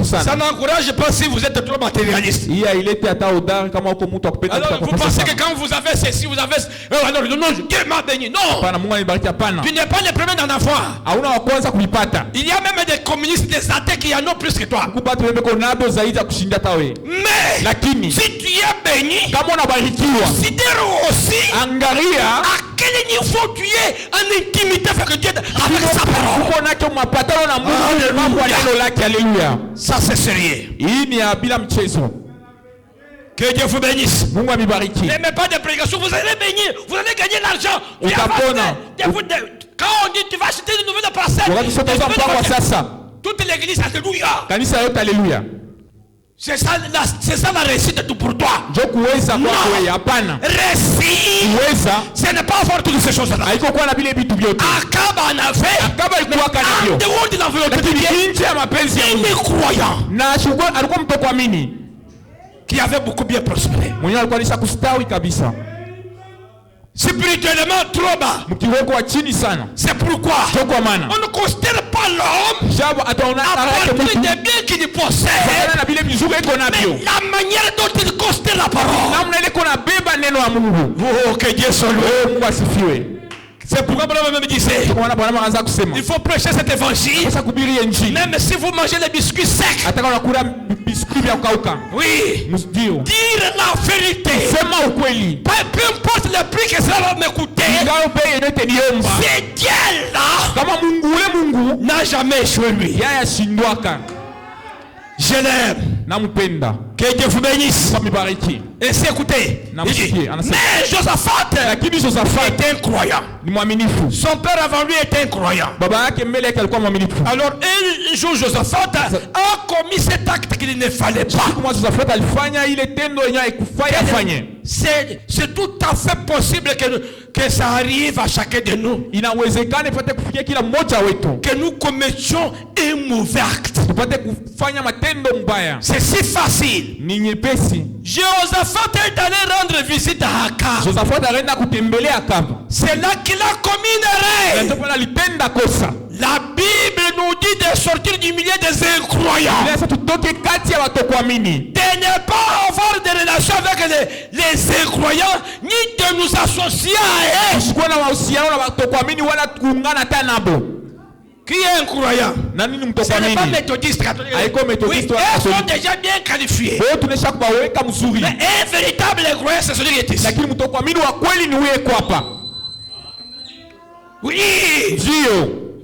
Ça n'encourage pas si vous êtes trop matérialiste. Alors vous pensez que quand vous avez ceci, vous avez... non, Dieu m'a béni. Non. Tu n'es pas le premier d'en avoir. Il y a même des communistes, des athées qui en ont plus que toi. Mais si tu es béni, considère aussi quel niveau tu es en intimité avec Dieu avec sa parole. Alléluia. Ça c'est sérieux. Hii ni ya bila mchezo. Que Dieu vous bénisse. Mungu amibariki. N'aimez pas de prédication, vous allez bénir, vous allez gagner l'argent. Quand on dit tu vas acheter de nouvelles parcelles, toute l'église, alléluia. Kanisa yote alléluia. C'est ça la réussite tout pour toi. Non. Réussite, ce n'est pas avoir toutes ces choses-là. Akab en avait, en dehors de l'enveloppe de Dieu, il est croyant qui avait beaucoup bien prospéré. Spirituellement trop bas. C'est pourquoi on ne considère pas l'homme à partir des biens qu'il possède, mais la manière dont il considère la parole. Oh, que Dieu soit loué. C'est pourquoi Bwana me disait, il faut prêcher cet évangile, même si vous mangez les biscuits secs. Oui, dire la vérité. Peu importe le prix que cela va me coûter, c'est Dieu là n'a jamais échoué lui. Je l'aime. Que Dieu vous bénisse. Et c'est écoutez. Mais Josaphat était incroyant. Son père avant lui était incroyant. Alors un jour Josaphat a commis cet acte qu'il ne fallait pas. C'est tout à fait possible que ça arrive à chacun de nous. Que nous commettions un mauvais acte. C'est si facile. Josaphat est allé rendre visite à Akab. C'est là qu'il a commis une erreur. La Bible nous dit de sortir du milieu des incroyants. De ne pas avoir de relation avec les incroyants, ni de nous associer à eux. Qui est incroyant? Ce n'est pas méthodiste catholique. Oui, eux sont déjà bien qualifiés. Mais un véritable incroyant, c'est celui qui est ici. Oui.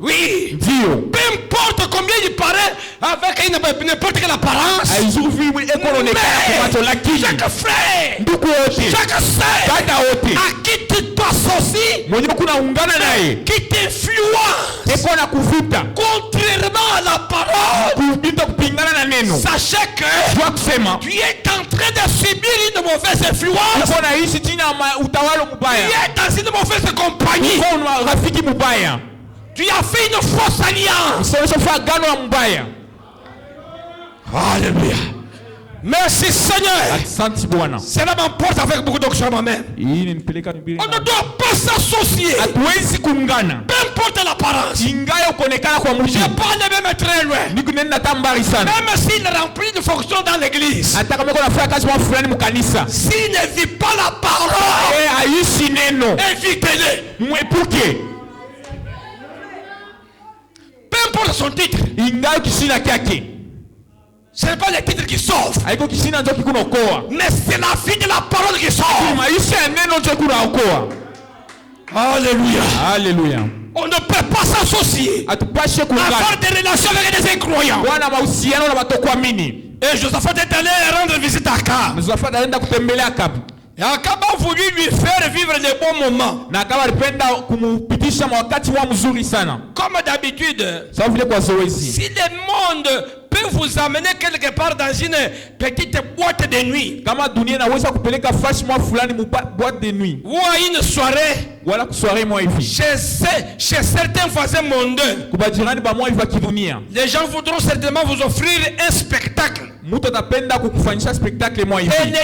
Oui. Peu importe combien il paraît avec n'importe quelle apparence. Mais chaque frère, chaque sœur à qui tu t'associes, qui t'influence contrairement à la parole, sachez que tu es en train de subir une mauvaise influence. Tu es dans une mauvaise compagnie. Tu as fait une fausse alliance. Alléluia. Merci Seigneur. Cela m'emporte avec beaucoup d'onction ma mère. On ne doit pas s'associer. Peu importe l'apparence. Je parle même très loin. Même s'il remplit de fonctions dans l'église, s'il ne vit pas la parole, évitez-le. Peu importe son titre. Ce n'est pas le titre qui sauve, mais c'est la vie de la parole qui sauve. Alléluia. On ne peut pas s'associer, avoir des relations avec des incroyants. Et Josaphat est allé rendre visite à Akab. Et Akab a voulu lui faire vivre les bons moments. Comme d'habitude, si le monde peut vous amener quelque part dans une petite boîte de nuit, ou à une soirée, chez certains voisins mondains, les gens voudront certainement vous offrir un spectacle. Et le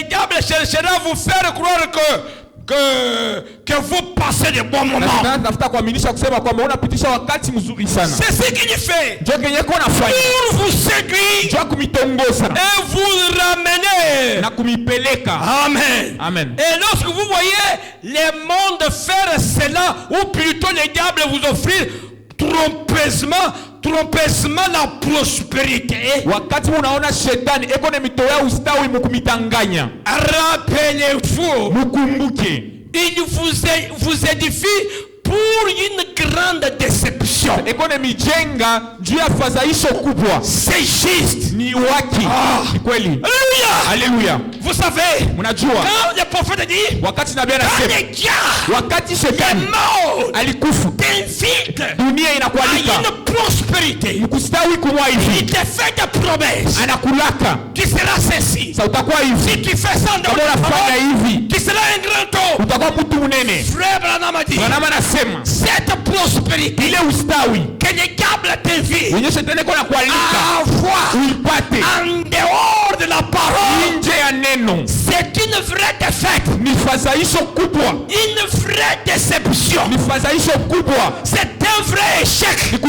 diable cherchera à vous faire croire que vous passez de bons moments. C'est ce qu'il fait pour vous séduire et vous ramener. Amen. Et lorsque vous voyez le monde faire cela, ou plutôt le diable vous offrir trompeusement la prospérité, rappelez-vous Il vous édifie pour une grande déception. C'est juste. Alléluia. Alléluia. Vous savez, quand le prophète dit, quand les diables t'invitent à une prospérité, il te fait des promesses. Tu seras ceci. Si tu fais ça dans la parole, tu seras un grand homme. Frère Branham a dit, cette prospérité que les diables t'invitent à avoir en dehors de la parole, c'est une vraie défaite, une vraie déception, c'est un vrai échec.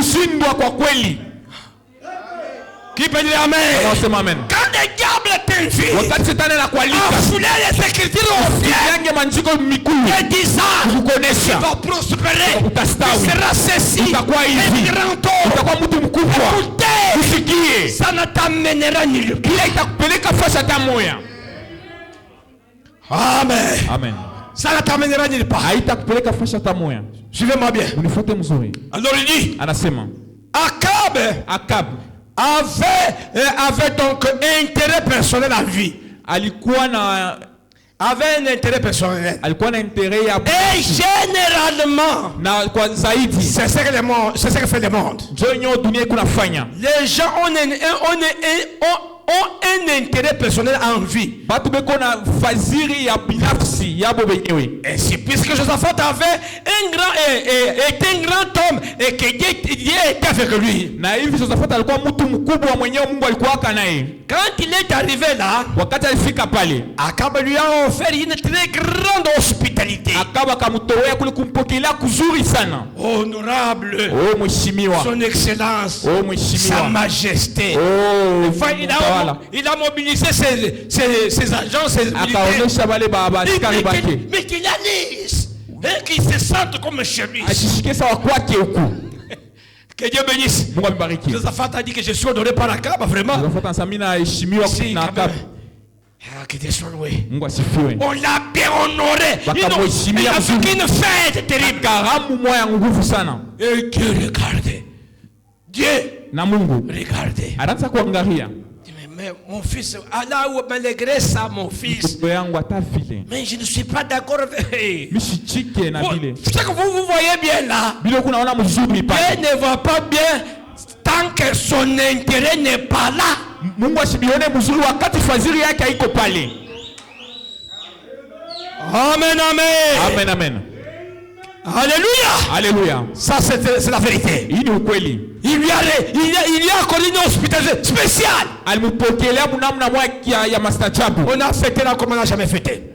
Qui peut dire amen? Quand les diables t'invitent à fouler les écritures au ciel et disant tu vas prospérer, tu seras ceci, un grand homme, écoutez, ça ne t'amènera nulle part. Amen. Ça ne t'amènera nulle part. Suivez-moi bien. Alors il dit, Akab avait donc intérêt personnel à vie. Avait un intérêt personnel. Et généralement, c'est ce que fait le monde. Les gens ont un intérêt personnel en vie. Et c'est puisque Josaphat était un grand homme et que Dieu était avec lui. Quand il est arrivé là, Akab lui a offert une très grande hospitalité. Honorable, son excellence, sa majesté. Il a mobilisé ses agents, ses militaires, mais qu'il analyse et qu'il se sente comme chez lui. Que Dieu bénisse. Josaphat a dit que je suis honoré par Akab, vraiment. Que Dieu soit loué. On l'a bien honoré. Il a fait une fête terrible. Et Dieu regardez. Dieu regardez. Mais mon fils, Allah malgré ça, mon fils. Mais je ne suis pas d'accord avec. C'est que vous voyez bien là. Dieu ne va pas bien tant que son intérêt n'est pas là. Amen. Alléluia. Ça c'est la vérité. Il lui a accordé une hospitalité spéciale. On a fêté là comme on n'a jamais fêté.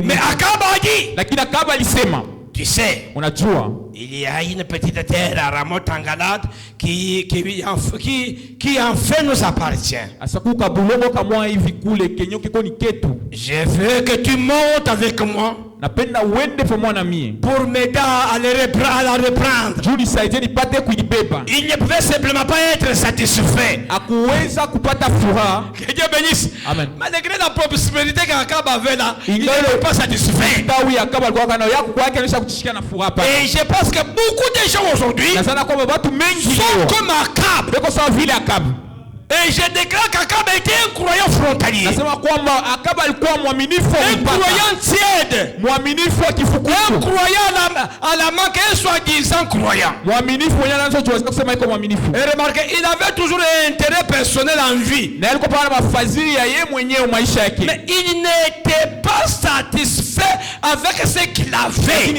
Mais Akab a dit, tu sais, il y a une petite terre à Ramoth en Galade qui en fait nous appartient. Je veux que tu montes avec moi pour m'aider à la reprendre. Il ne pouvait simplement pas être satisfait. Que Dieu bénisse. Malgré la prospérité qu'Akab avait là, il n'était pas satisfait. Et je pense que beaucoup de gens aujourd'hui sont comme Akab. Et je déclare qu'Akab était un croyant frontalier. Un croyant tiède. Un croyant à la main qu'un soi-disant croyant. Et remarquez, il avait toujours un intérêt personnel en vie. Mais il n'était pas satisfait avec ce qu'il avait.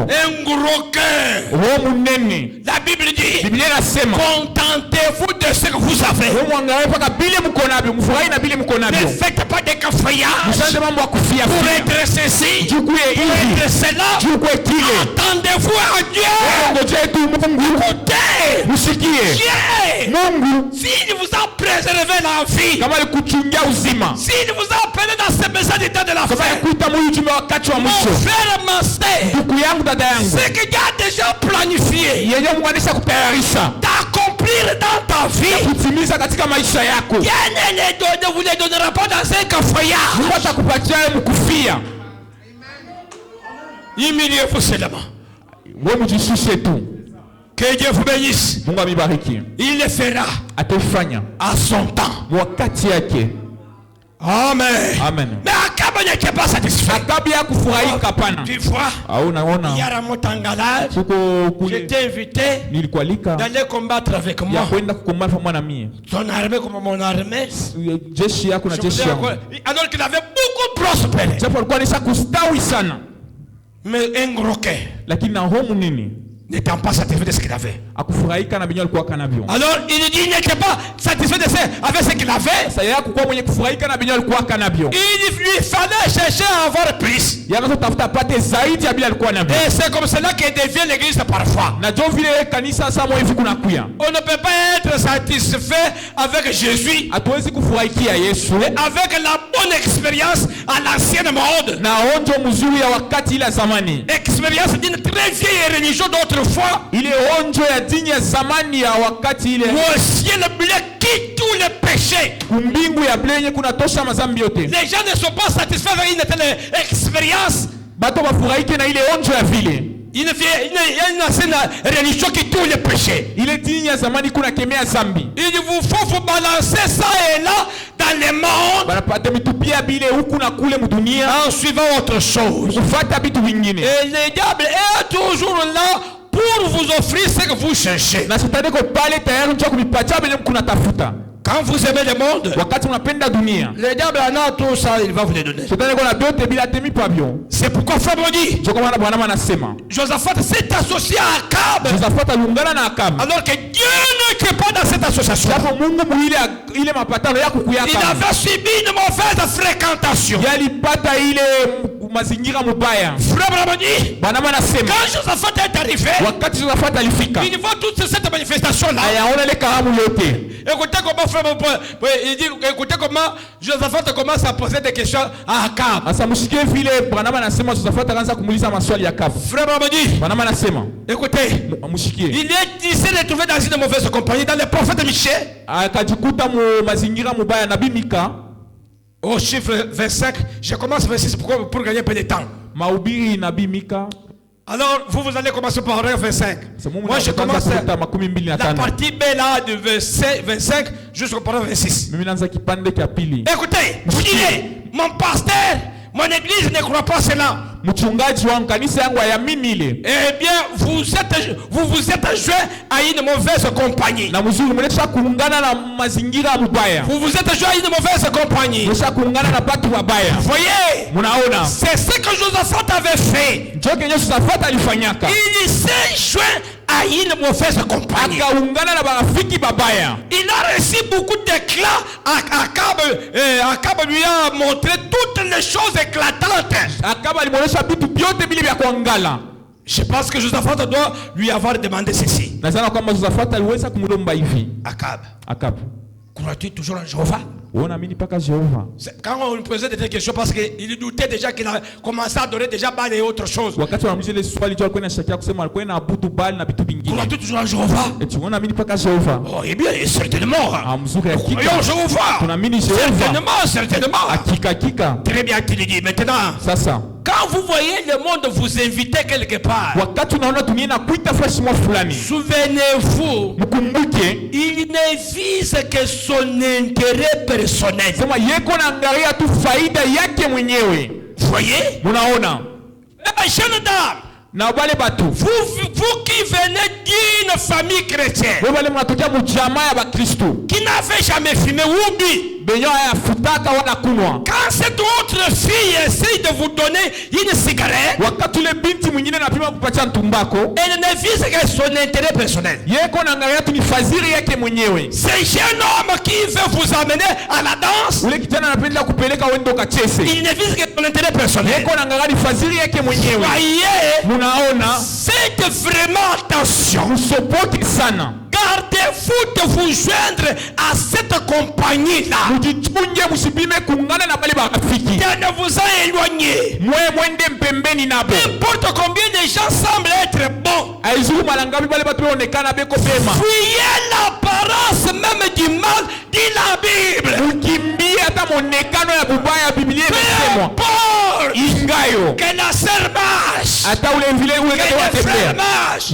Un gros cœur. La Bible dit, contentez-vous de ce que vous avez. Ne faites pas des cafouillages pour être ceci, pour être cela. Attendez-vous à Dieu. Écoutez, s'il vous a préservé la vie, s'il vous a appelé dans ce message d'état de la fin, mon frère Master, ce que Dieu a déjà planifié d'accomplir accomplir dans ta vie. kutimiza katika maisha yako. Dieu ne vous les donnera pas dans un cafouillard. Mungu atakupatia mkufia. Humiliez-vous seulement. Wewe mjishushe tu. Que Dieu vous bénisse. Mungu amibariki. Il le fera Atafanya à son temps. wakati yake. Amen. Amen. Mais Akab n'était pas satisfait. Akabi hakufurahika pana. Tu vois, Au naona hier à Motangala, tuko kule j'étais invité nilikualika d'aller combattre avec moi. ya kwenda kukombana pamoja na mie. Ton armée comme mon armée. Jeshi yako na jeshi yangu. Alors qu'il avait beaucoup prospéré. Japo alikuwa anisha kustawi sana. Mais un roquet, Lakini na homu nini? n'étant pas satisfait de ce qu'il avait. Akufurahika na binyo alikuwa kanavyo. Alors il n'était pas satisfait de avec ce qu'il avait. Sasa yako kwa mwenye kufurahika na binyo alikuwa kanavyo. Il lui fallait chercher à avoir plus. Yanazo tafuta apate zaidi ya bila alikuwa navyo. Et c'est comme cela que devient l'église parfois. Na jo vile kanisa samo hivi kuna kuya. On ne peut pas être satisfait avec Jésus. Hatuwezi kufurahikia Yesu. Avec la bonne expérience à l'ancienne mode. Na onjo mzuri ya wakati ila zamani. Expérience d'une très vieille religion d'autrefois. Ile onjo ya dini ya zamani ya wakati ile. Au ciel bleu qui tous les péchés. Kumbingu ya blenye kuna tosha mazambi yote. Les gens ne sont pas satisfaits avec une telle expérience. Bato bafurahike na ile onjo ya vile. Il y a une ancienne religion qui tous les péchés. Ile dini ya zamani kuna kemea zambi. Il vous balancer ça et là dans les mondes. Banapata mitupia bile huku na kule mudunia. En suivant autre chose. Kufuata vitu vingine. Et le diable est toujours là pour vous offrir ce que vous cherchez. Na shetani ko pale tayari mtu kumipatia bile mkuna tafuta. Quand vous aimez le monde, wakati unapenda dunia, le diable en a tout ça, il va vous les donner. Shetani kuna vyote bila temi pavyo. C'est pourquoi Frère me dit, Ndio maana Bwana anasema, Josaphat s'est associé à Akab. Josaphat aliungana na Akab. Alors que Dieu n'était pas dans cette association. Japo Mungu ile mapatano ya kukuyaka. Il avait subi une mauvaise fréquentation. Yalipata ile mazingira mubaya. Frère me dit, Bwana anasema, quand Josaphat est arrivé, wakati Josaphat alifika, il voit toute cette manifestation là. Ayaona ile karamu yote. Écoutez comment frère, il dit, écoutez comment Josaphat commence à poser des questions à Akab. Asa mshike vile Bwana anasema Josaphat akaanza kumuuliza maswali ya Akab. Frère me dit, Bwana anasema, écoutez, mshikie. Il s'est retrouvé dans une mauvaise compagnie dans le prophète Michée. Akajikuta mu mazingira mubaya nabii Mika. Au chiffre 25, je commence 26 pour gagner un peu de temps. Mahubiri nabii Mika. Alors, vous allez commencer par 25. Moi, je commence la partie B là de verset 25 jusqu'au paragraphe 26. Écoutez, vous direz, mon pasteur, mon église ne croit pas cela. Eh bien, vous vous êtes joint à une mauvaise compagnie. Vous vous êtes joint à une mauvaise compagnie. Vous voyez, c'est ce que Josaphat avait fait. Il s'est joint à une mauvaise compagnie. Il a reçu beaucoup d'éclat. Akab lui a montré toutes les choses éclatantes. Je pense que Josaphat doit lui avoir demandé ceci. Akab, crois-tu toujours en Jéhovah? Quand on lui posait des questions, parce qu'il doutait déjà qu'il a commencé à adorer déjà Baal et autre chose. Crois-tu toujours en Jéhovah? Oh, eh bien, certainement. Croyons en Jéhovah. Certainement. Très bien, tu le dis. Maintenant, quand vous voyez le monde vous inviter quelque part, souvenez-vous, il ne vise que son intérêt personnel. Vous voyez? La jeune dame, vous qui venez d'une famille chrétienne, qui n'avait jamais fumé ou bu, quand cette autre fille essaie de vous donner une cigarette, elle ne vise que son intérêt personnel. C'est jeune homme qui veut vous amener à la danse, il ne vise que son intérêt personnel. Voyez, faites vraiment attention. Gardez-vous de vous joindre à cette compagnie-là. Ne vous en éloignez. N'importe combien de gens semblent être bons. Fuyez l'apparence même du mal, dit la Bible. Que la sœur marche, que le frère marche,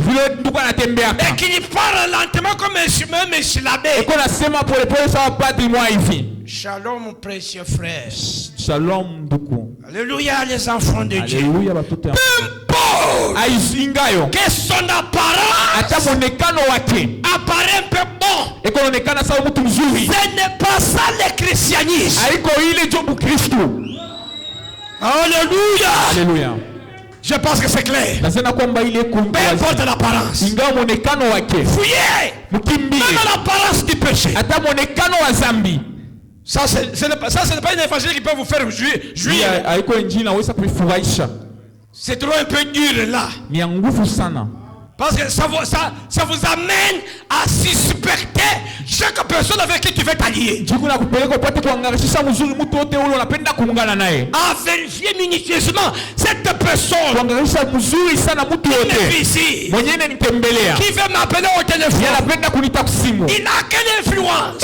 et qu'il parle lentement comme un chemin méchilabé. Shalom, mon précieux frère. Shalom beaucoup. Alléluia, les enfants de Dieu. Alléluia. Peu importe que son apparence apparaît un peu bon, ce n'est pas ça le christianisme. Alléluia. Alléluia. Je pense que c'est clair. Peu importe l'apparence. Fuyez même l'apparence du péché. Ça, ce n'est pas une évangile qui peut vous faire jouir. C'est trop un peu dur là. Parce que ça vous amène à suspecter chaque personne avec qui tu veux t'allier. À vérifier minutieusement cette personne ici, qui veut m'appeler au téléphone. Il a quelle influence?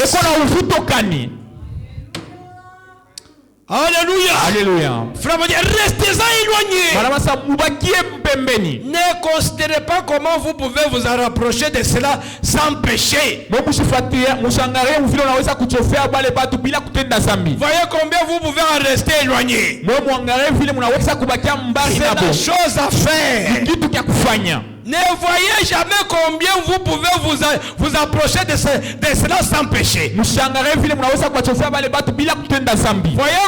Alléluia. Alléluia. Frère, restez-en éloignés. Ne considérez pas comment vous pouvez vous en rapprocher de cela sans péché. Voyez combien vous pouvez en rester éloignés. C'est la chose à faire. Ne voyez jamais combien vous pouvez vous approcher de cela sans péché. Voyez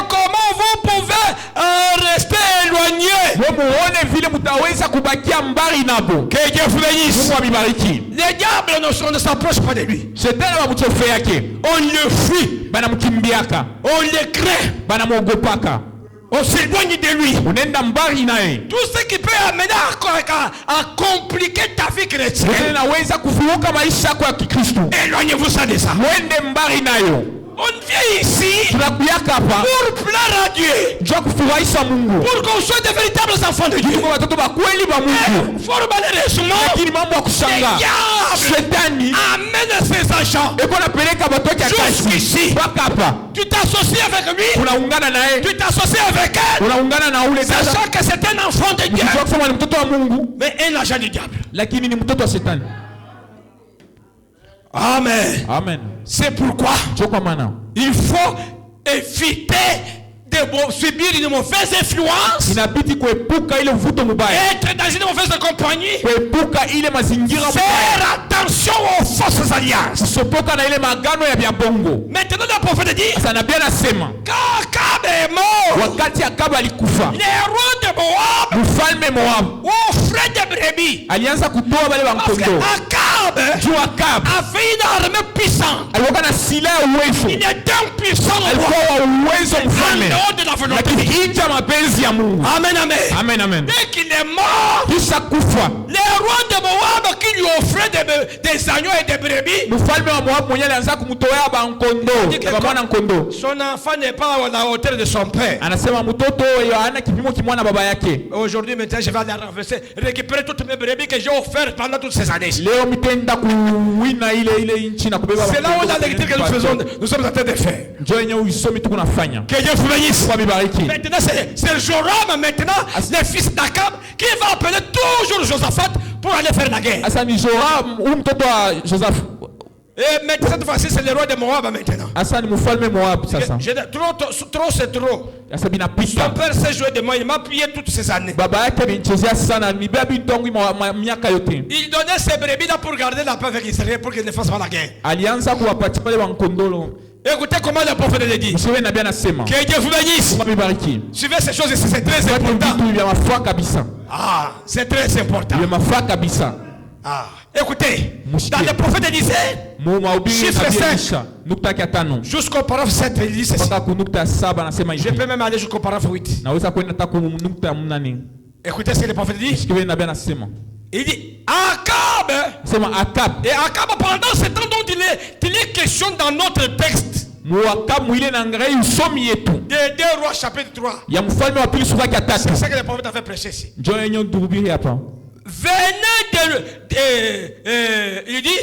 comment vous pouvez rester éloigné. Que Dieu vous bénisse. Les diables ne s'approchent pas de lui. On le fuit. On le craint. On s'éloigne de lui. Tout ce qui peut amener à compliquer ta vie chrétienne. Éloignez-vous ça de ça. On vient ici pour plaire à Dieu. Pour qu'on soit de véritables enfants de Dieu. Fort malheureusement, les diables amènent ses agents jusqu'ici. Tu t'associes avec lui. Tu t'associes avec elle. Sachant que c'est un enfant de Dieu. Mais un agent du diable. Amen. Amen. C'est pourquoi il faut éviter de subir une mauvaise influence, être dans une mauvaise compagnie, faire attention aux fausses alliances. Maintenant le prophète dit qu'Akab est mort, les rois de Moab offraient des brebis, parce qu'Akab avait une armée puissante. Il était un puissant de la volonté. Amen, amen. Dès qu'il est mort, les rois de Moab qui lui offraient des agneaux et des brebis, son enfant n'est pas à la hauteur de son père. Aujourd'hui, maintenant, je vais aller récupérer toutes mes brebis que j'ai offertes pendant toutes ces années. C'est là où la lecture que nous sommes en train de faire. Que Dieu vous bénisse. Maintenant, c'est Joram, maintenant, le fils d'Akab, qui va appeler toujours Josaphat pour aller faire la guerre. Et maintenant, cette fois-ci, c'est le roi de Moab maintenant. Trop, c'est trop. Son père s'est joué de moi, il m'a pillé toutes ces années. Il donnait ses brebis là pour garder la paix avec Israël, pour qu'il ne fasse pas la guerre. Écoutez comment le prophète le dit. Que Dieu vous bénisse. Suivez ces choses, c'est très important. Ah, c'est très important. Ah, écoutez, dans le prophète disait, chiffre 5, jusqu'au paragraphe 7, il dit ceci. Je peux même aller jusqu'au paragraphe 8. Écoutez ce que le prophète dit. Il dit Akab. Et Akab, pendant ce temps dont il est question dans notre texte, de 2 Rois chapitre 3, c'est ça que le prophète a fait prêcher ici. Venez il dit,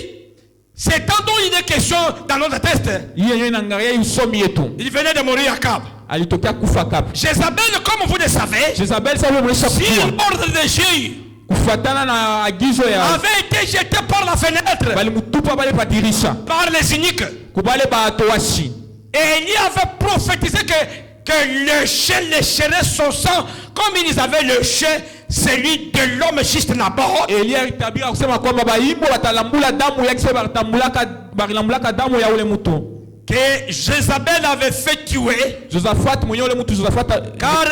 c'est tant dont il est question dans notre texte. Il venait de mourir Akab. Jézabel, comme vous le savez, si l'ordre de Jéhu avait été jeté par la fenêtre par les iniques, et il y avait prophétisé que le chien lécherait son sang comme ils avaient le chien, celui de l'homme juste Naboth. Que Jézabel avait fait tuer, car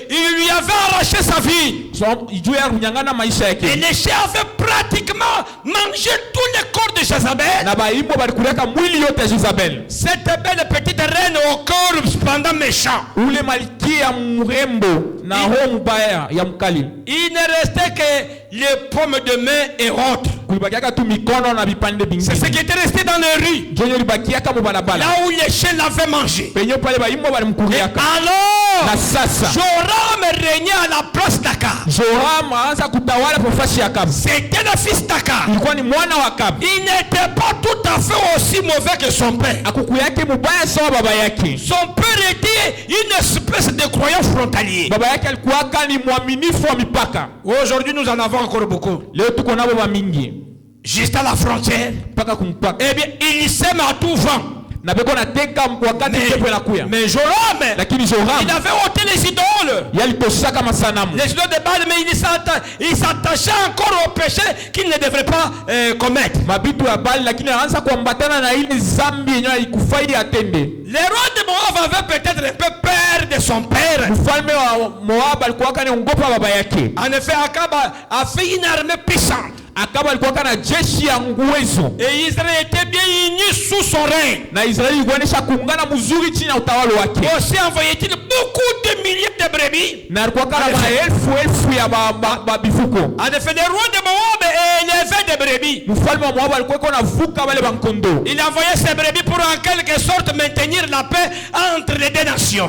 il lui avait arraché sa vie. Et les chiens avaient pratiquement mangé tous les corps de Jézabel. Cette belle petite reine au corps cependant méchant. Il ne restait que les pommes de main et autres. C'est ce qui était resté dans les rues, là où les chiens l'avaient mangé. Et alors, Joram régnait à la place d'Akab. C'était le fils d'Akab. Il n'était pas tout à fait aussi mauvais que son père. Son père était une espèce de croyant frontalier. Aujourd'hui, nous en avons encore beaucoup. Juste à la frontière, eh bien, il sème à tout vent. Mais Joram, il avait ôté les idoles. Les idoles de Baal, mais il s'attachait encore au péché qu'il ne devrait pas commettre. Le roi de Moab avait peut-être un peu peur de son père. En effet, Akab a fait une armée puissante. Et Israël était bien uni sous son règne. Aussi envoyait-il beaucoup de milliers de brebis. En effet, le roi de Moab élevait des brebis. Il envoyait ses brebis pour en quelque sorte maintenir la paix entre les deux nations.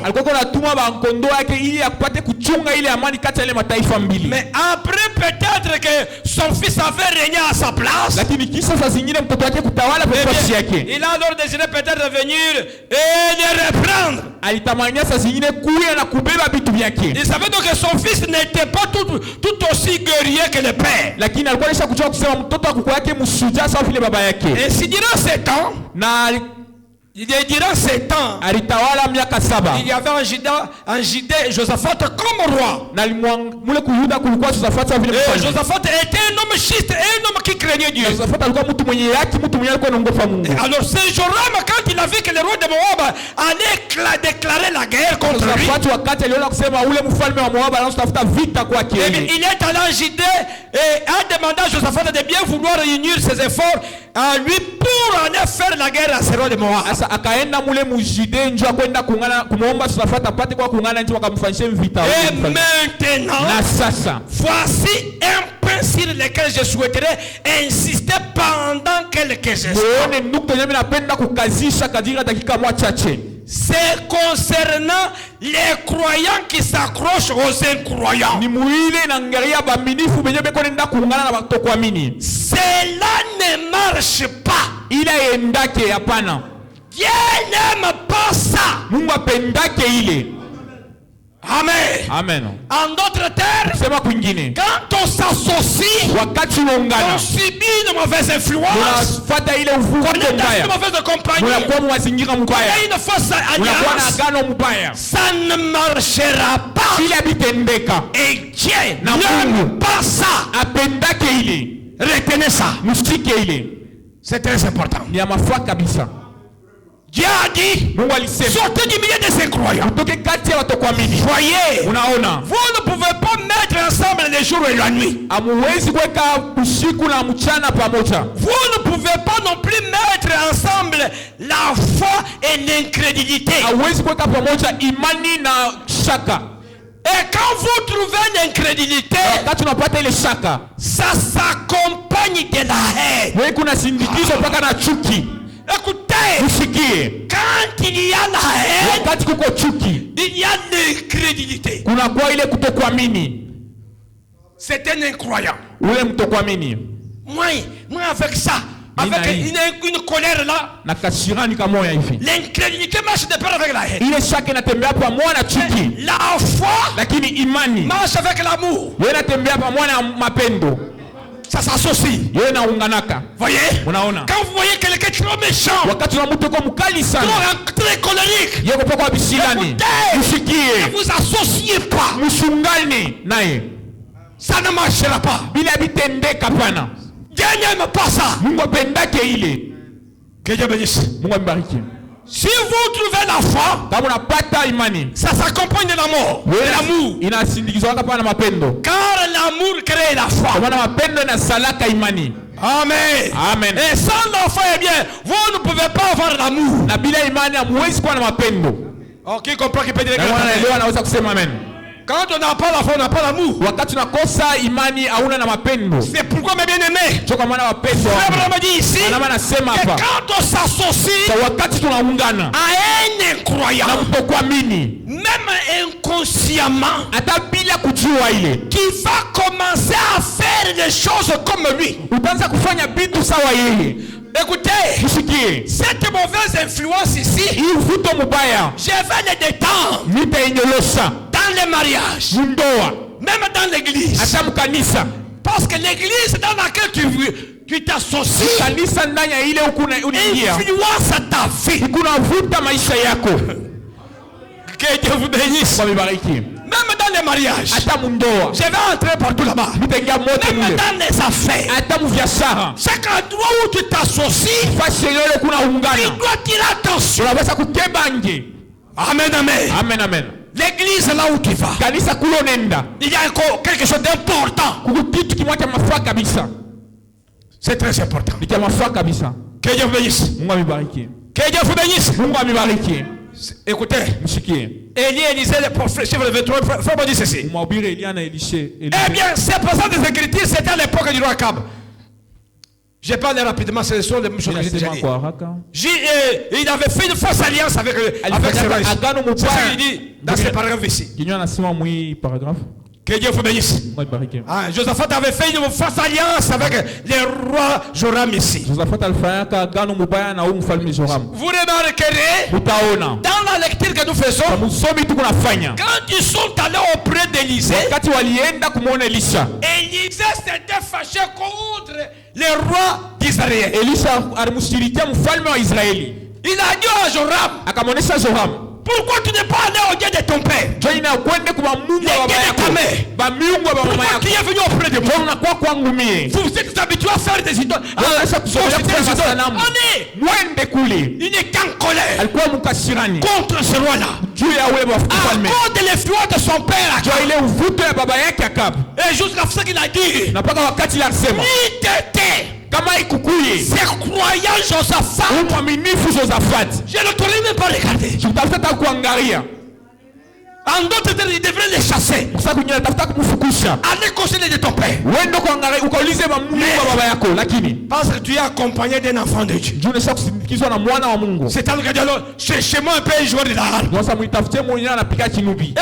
Mais après peut-être que son fils avait régné à sa place, il a alors désiré peut-être venir et le reprendre. Il savait donc que son fils n'était pas tout aussi guerrier que le père. Et si durant 7 ans, durant 7 ans, il y avait un Judée Josaphat comme roi. Et Josaphat était un homme juste, un homme qui craignait Dieu. Et alors c'est Joram, quand il a vu que le roi de Moab allait déclarer la guerre contre lui, il est allé en Judée et a demandé à Josaphat de bien vouloir réunir ses efforts à lui pour aller faire la guerre à ce roi de Moab. Et maintenant, voici un point sur lequel je souhaiterais insister pendant quelques instants. C'est concernant les croyants qui s'accrochent aux incroyants. Cela ne marche pas. Dieu n'aime pas ça. Amen. Amen. En d'autres termes, quand on s'associe, on subit une mauvaise influence, on est dans une mauvaise compagnie, on a une fausse alliance, ça ne marchera pas. Et Dieu n'aime pas ça. Retenez ça. C'est très important. Dieu a dit, sortez du milieu de ces croyants. Voyez, vous ne pouvez pas mettre ensemble les jours et la nuit. Vous ne pouvez pas non plus mettre ensemble la foi et l'incrédulité. Et quand vous trouvez l'incrédulité, ça s'accompagne de la haine. Écoutez, quand il y a la haine, il y a l'incrédulité. C'est un incroyant. Ule mtokuamini. Moi avec ça, avec une colère là. Na kasirani kama hivi. L'incrédulité marche de pair avec la haine. Ile shaka inatembea pamoja na chuki. La foi, lakini imani marche avec l'amour. Yeye inatembea pamoja na mapendo. Ça s'associe. Yeye naunganaka. Voyez? Unaona? Quand vous voyez quelqu'un trop méchant, wakati una mtu uko mkali sana, très colérique, yeye kwa kwa bisilani, msikie. Ne vous associez pas. Mshungane naye. Ça ne marchera pas. Bila bitendeka pana. Dieu n'aime pas ça. Mungu apendake ile. Que Dieu bénisse. Mungu ambariki. Si vous trouvez la foi, kama unapata imani, ça s'accompagne de l'amour. De l'amour. Inasindikizwa hapa na mapendo. Car l'amour crée la foi. Kwa maana mapendo inasalaka imani. Amen. Amen. Et sans la foi, eh bien, vous ne pouvez pas avoir l'amour. Na bila imani hamwezi kuwa na mapendo. Oh, qui comprend qui peut dire amen. Leo anaweza kusema amen. Quand on n'a pas la foi, on n'a pas l'amour. Wakati unakosa imani hauna na mapendo. C'est pourquoi mes bien-aimés, kwa maana mapendo. Frère me dit ici, que quand on s'associe wakati tunaungana à un incroyant, na mtokuamini, même inconsciemment, hata bila kujua ile, qui va commencer à faire des choses comme lui, utaanza kufanya vitu sawa yeye. Écoutez, cette mauvaise influence ici, je vais les détendre dans les mariages, même dans l'église. Parce que l'église dans laquelle tu t'associes influence ta vie. Que Dieu vous bénisse. Même dans les mariages, je vais entrer partout là-bas. Même dans les affaires, chaque endroit où tu t'associes, tu dois tirer attention. Amen, amen. Amen, amen. L'église là où tu vas, il y a encore quelque chose d'important. C'est très important. Que Dieu vous bénisse. Que Dieu vous bénisse. Écoutez, Élie et Élisée, les prophètes, chiffre 23, faut me dire ceci. Eh bien, c'est pour ça des Écritures, c'était à l'époque du roi Akab. Je parle rapidement, ce sont les choses que j'ai déjà dit. Il avait fait une fausse alliance avec ses frères. C'est ça qu'il dit dans ce paragraphe ici. Que Dieu vous bénisse. Josaphat avait fait une fausse alliance avec le roi Joram ici. Vous remarquerez dans la lecture que nous faisons, quand ils sont allés auprès d'Élisée, Élisée s'était fâché contre le roi d'Israël. Il a dit à Joram, pourquoi tu n'es pas allé au Dieu de ton père? Le Dieu de ta mère. Pourquoi tu es venu auprès de moi? Vous êtes habitués à faire des idoles. Il n'est qu'en colère contre ce roi-là. À cause de l'influence de son père. Et jusqu'à ce qu'il a dit, c'est croyant Josaphat. Je ne t'aurais même pas regardé. En d'autres termes, il devrait les chasser. Allez conseiller de ton père. Parce que tu es accompagné d'un enfant de Dieu. C'est à dire que cherchez-moi un peu un joueur de la harpe.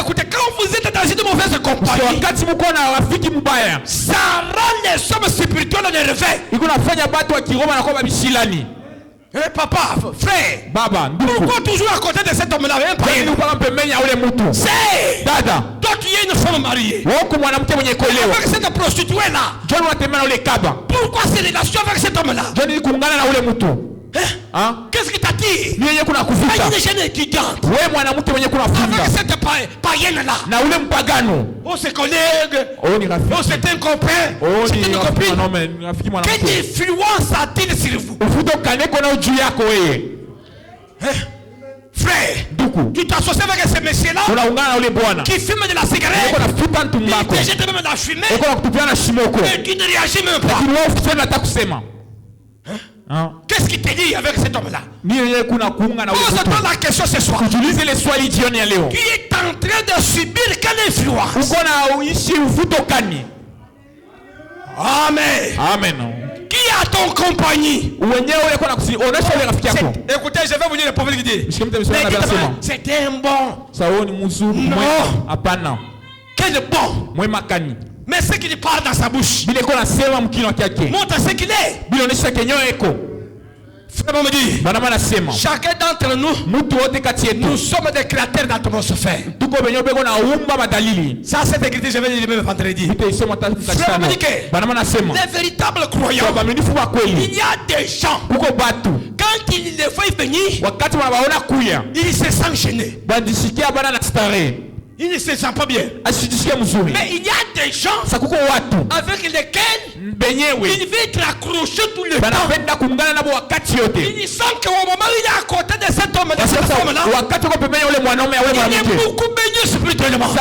Écoutez, quand vous êtes dans une mauvaise compagnie, ça rend les hommes spirituels nerveux. Papa, frère, pourquoi toujours à côté de cet homme-là? C'est Dada. Toi tu es une femme mariée avec cette prostituée-là. Pourquoi ces relations avec cet homme-là? Qu'est-ce qu'il t'a dit? Une jeune étudiante avec cette païenne-là. Oh, ses collègues. Oh, c'est un copain. C'est une copine. Quelle influence a-t-il sur vous? Frère, tu t'associes avec ces messieurs-là qui fument de la cigarette, qui jettent même de la fumée, et qui ne réagissent même pas. Qu'est-ce qu'il te dit avec cet homme-là? Pose-toi la question ce soir. Qui est en train de subir quelle influence? Amen. Amen. Qui a ton compagnie? Écoutez, je vais vous dire le prophète qui dit. C'était un bon. Non. Quel bon? Mais ce qu'il parle dans sa bouche montre ce qu'il est. Frère me dit, chacun d'entre nous, nous sommes des créateurs d'atmosphère. Ça c'est écrit, je vais dire le vendredi. Frère me dit que les véritables croyants, il y a des gens, quand ils les voient venir, ils se sentent gênés. Il ne se sent pas bien. Mais il y a des gens avec lesquels il veut être accroché tout le temps. Il sent qu'au moment où il est à côté de cet homme, de cette femme-là, il est beaucoup baigné spirituellement.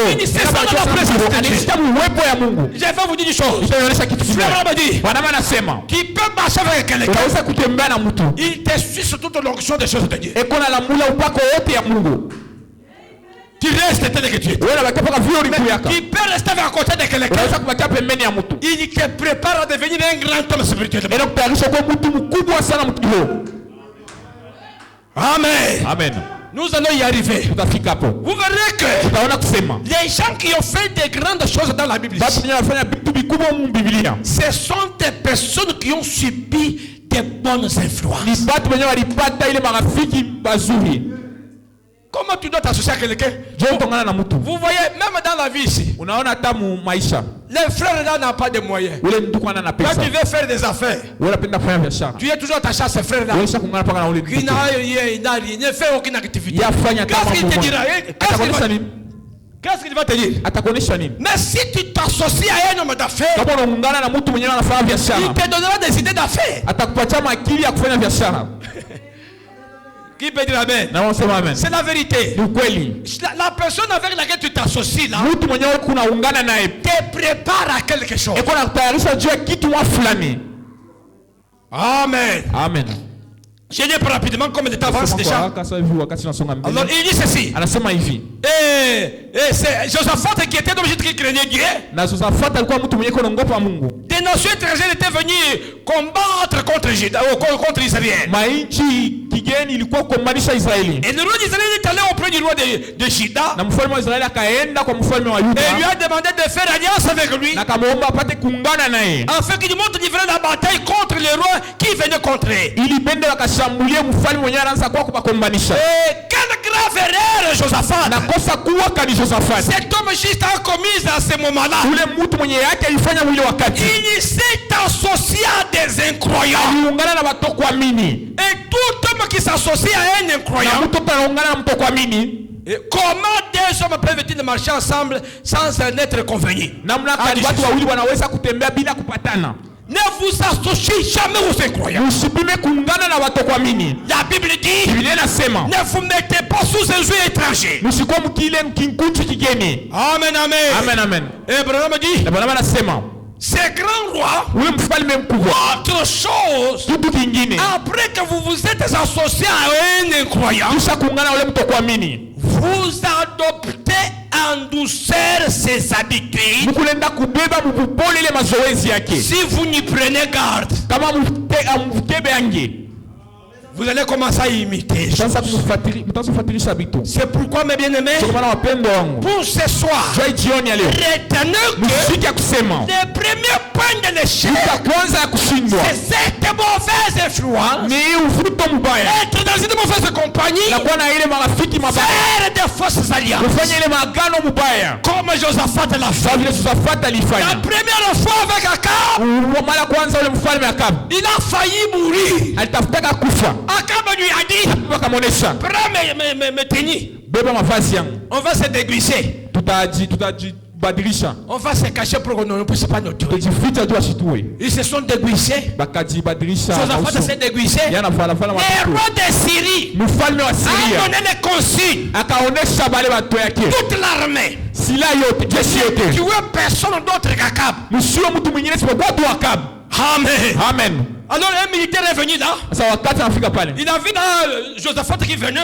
Il ne se sent dans la présence de Dieu. Je vais vous dire une chose. Frère m'a dit qu'il peut marcher avec quelqu'un. Il te suit sur toute l'onction des choses de Dieu. Qui reste tel que tu es. Qui peut rester à côté de quelqu'un. Il te prépare à devenir un grand homme spirituel. Amen. Amen. Nous allons y arriver. Vous verrez que les gens qui ont fait des grandes choses dans la Bible, ce sont des personnes qui ont subi des bonnes influences. Comment tu dois t'associer à quelqu'un? Vous voyez, même dans la vie ici, les frères là n'ont pas de moyens. Quand tu veux faire des affaires, tu es toujours attaché à ces frères là. Il n'a rien, il ne fait aucune activité. Qu'est-ce qu'il te dira? Qu'est-ce qu'il va te dire? Mais si tu t'associes à un homme d'affaires, il te donnera des idées d'affaires. Qui peut dire amen? C'est la vérité. La personne avec laquelle tu t'associes là te prépare à quelque chose. Amen. Amen. Je dis rapidement comme le temps avance déjà. Alors il dit ceci. C'est Josaphat qui était d'origine qui craignait Dieu. Des nations étrangères étaient venues combattre contre Israël. Et le roi d'Israël est allé auprès du roi de Juda. Et lui a demandé de faire alliance avec lui. Afin qu'il lui montre livrer la bataille contre le roi qui venait contre eux. Et quelle grave erreur Josaphat. Cet homme juste a commis à ce moment-là. Il s'est associé à des incroyants. Et tout homme qui s'associe à un incroyant, et comment deux hommes peuvent-ils marcher ensemble sans en être convenus? Ne vous associez jamais aux incroyants. La Bible dit, ne vous mettez pas sous un joug étranger. Amen, amen. Amen. Et Abraham dit, ces grands rois, autre chose, après que vous vous êtes associé à un incroyant, vous adoptez en douceur ses habitudes. Si vous n'y prenez garde, vous allez commencer à imiter. C'est pourquoi, mes bien-aimés, pour ce soir, retenez que le premier point de l'échec, c'est cette mauvaise influence, être dans une mauvaise compagnie, faire des fausses alliances, comme Josaphat l'a fait. La première fois avec Akab, il a failli mourir. Akab lui a dit, prends mes tenues, on va se déguiser, on va se cacher pour qu'on ne puisse pas nous tuer. Ils se sont déguisés. Josaphat s'est déguisé. Le roi de Syrie a donné les consignes. Toute l'armée, tu vois personne d'autre qu'Akab. Amen. Alors un militaire est venu là. Il a vu là Josaphat qui est venu.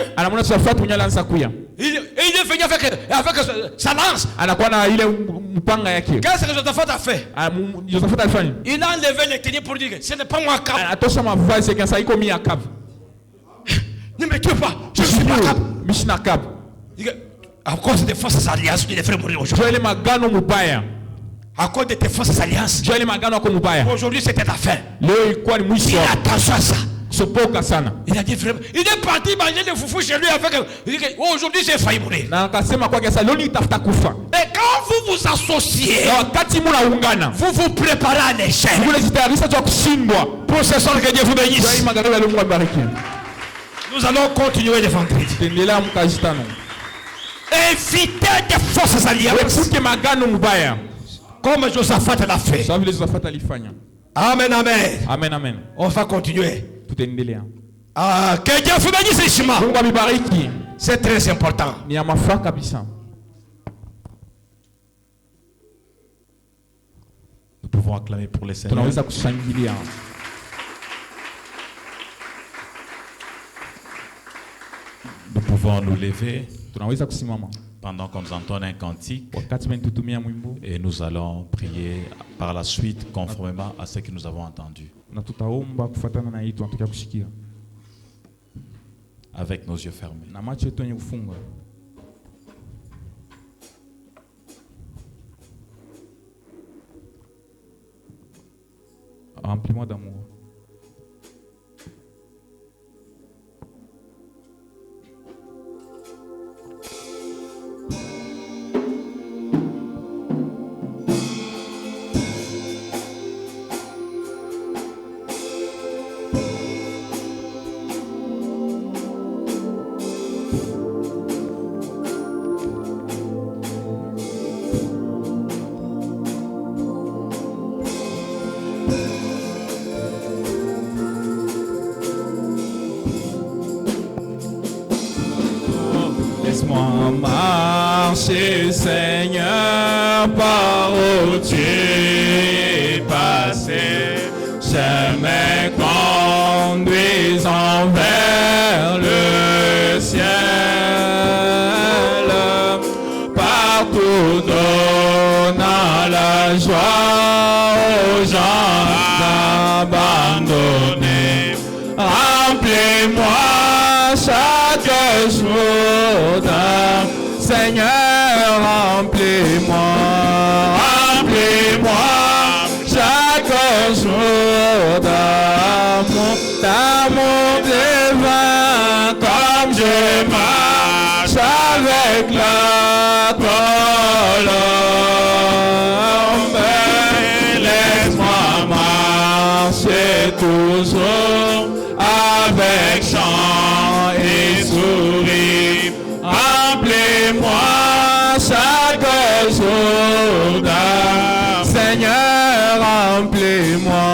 Il est venu avec sa lance. Qu'est-ce que Josaphat a fait? Il a enlevé les tenues pour dire que ce n'est pas moi Akab. Ne me tue pas, je ne suis pas Akab. À cause des fausses alliances, tu devrais mourir aujourd'hui. À cause de tes fausses alliances, aujourd'hui c'était ta fin. Il a attention à ça. Il a dit vraiment, il est parti manger des foufous chez lui avec. Il dit aujourd'hui j'ai failli mourir. Et quand vous vous associez, vous vous préparez à l'échec. Pour ce soir que Dieu vous bénisse. Nous allons continuer le vendredi. Évitez des fausses alliances. Comme Josaphat l'a fait. Amen, amen. Amen, amen. On va continuer. Que Dieu vous bénisse richement. C'est très important. Nous pouvons acclamer pour les Seigneurs. Nous pouvons nous lever pendant qu'on nous entend un cantique et nous allons prier par la suite conformément à ce que nous avons entendu. Avec nos yeux fermés. Remplis-moi d'amour. Laisse-moi marcher, Seigneur, par où tu es passé. Chemin conduisant vers le ciel. Partout donnant la joie aux gens abandonnés. Remplis-moi chaque jour d'un Seigneur, remplis-moi, remplis-moi chaque jour d'amour divin, comme je marche avec la colombe. Laisse-moi marcher toujours avec chant et sourire. Remplis-moi chaque jour d'un Seigneur, remplis-moi,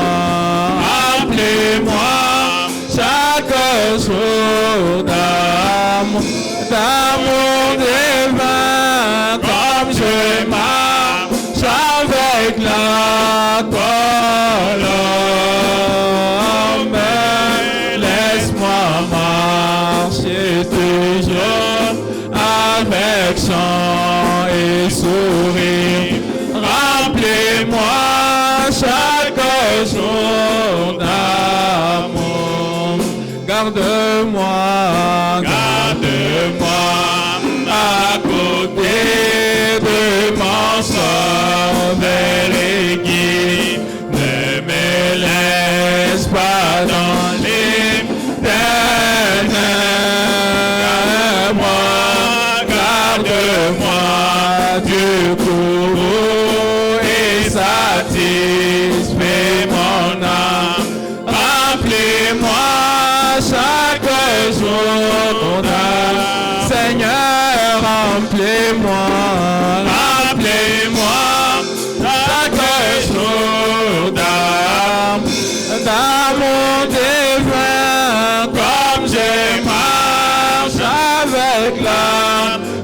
remplis-moi chaque jour d'amour divin, comme je marche avec la colombe. Laisse-moi marcher toujours avec chant et sourire. Remplis-moi chaque jour d'amour. Garde-moi, garde-moi à côté de mon sauveur et guide. Ne me laisse pas dans les ténèbres. Garde-moi du courroux et satisfais mon âme. Remplis-moi chaque jour d'un Seigneur, remplis-moi, remplis-moi chaque jour d'amour divin, comme je marche avec la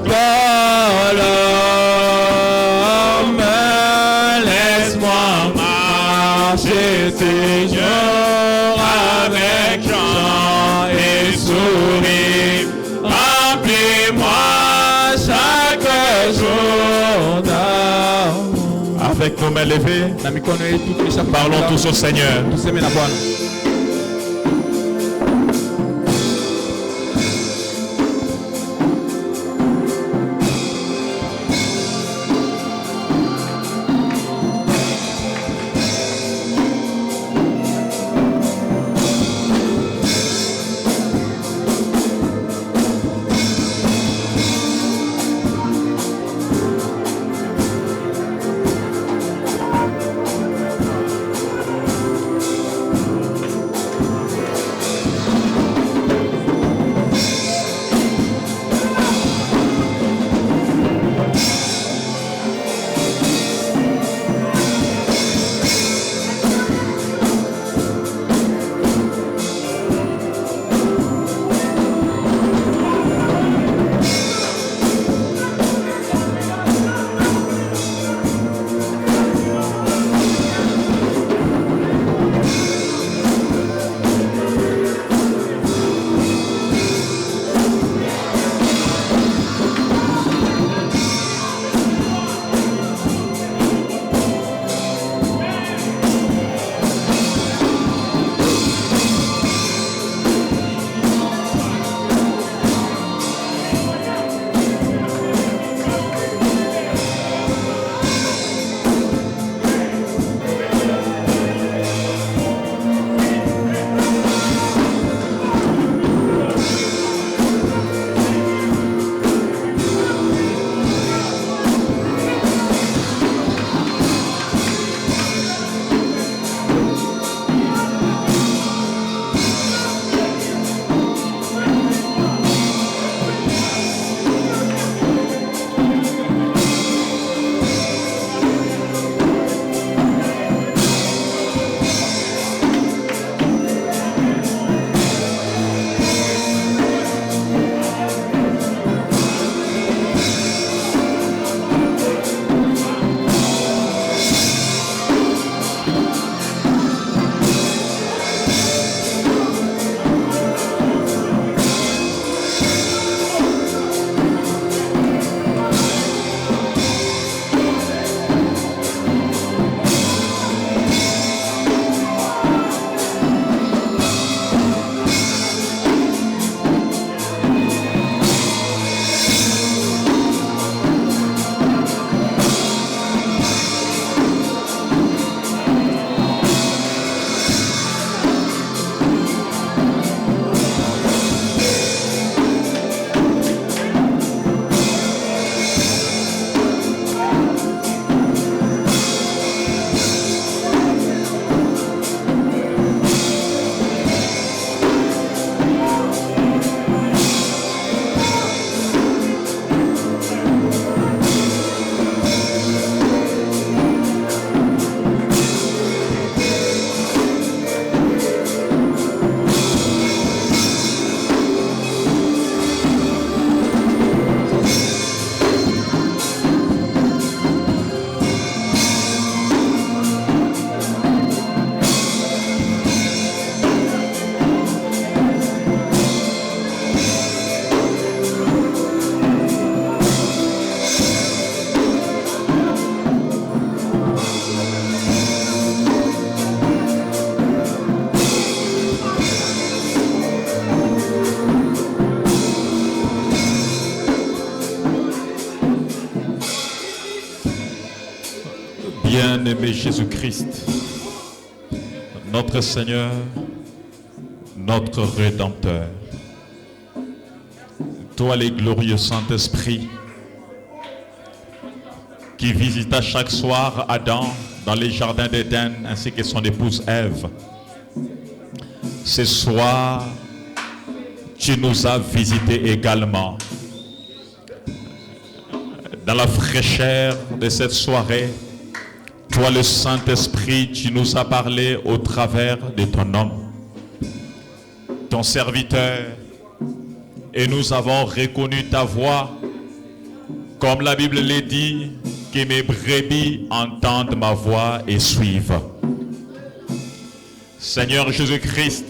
colombe. Laisse-moi marcher toujours avec chant et sourire. Remplis-moi chaque jour d'amour. Avec nos mains levées, parlons tous au Seigneur. Bien-aimé Jésus-Christ, notre Seigneur, notre Rédempteur, toi les glorieux Saint-Esprit, qui visita chaque soir Adam dans les jardins d'Éden ainsi que son épouse Ève, ce soir, tu nous as visités également. Dans la fraîcheur de cette soirée, toi le Saint-Esprit, tu nous as parlé au travers de ton homme, ton serviteur, et nous avons reconnu ta voix, comme la Bible le dit, que mes brebis entendent ma voix et suivent. Seigneur Jésus-Christ,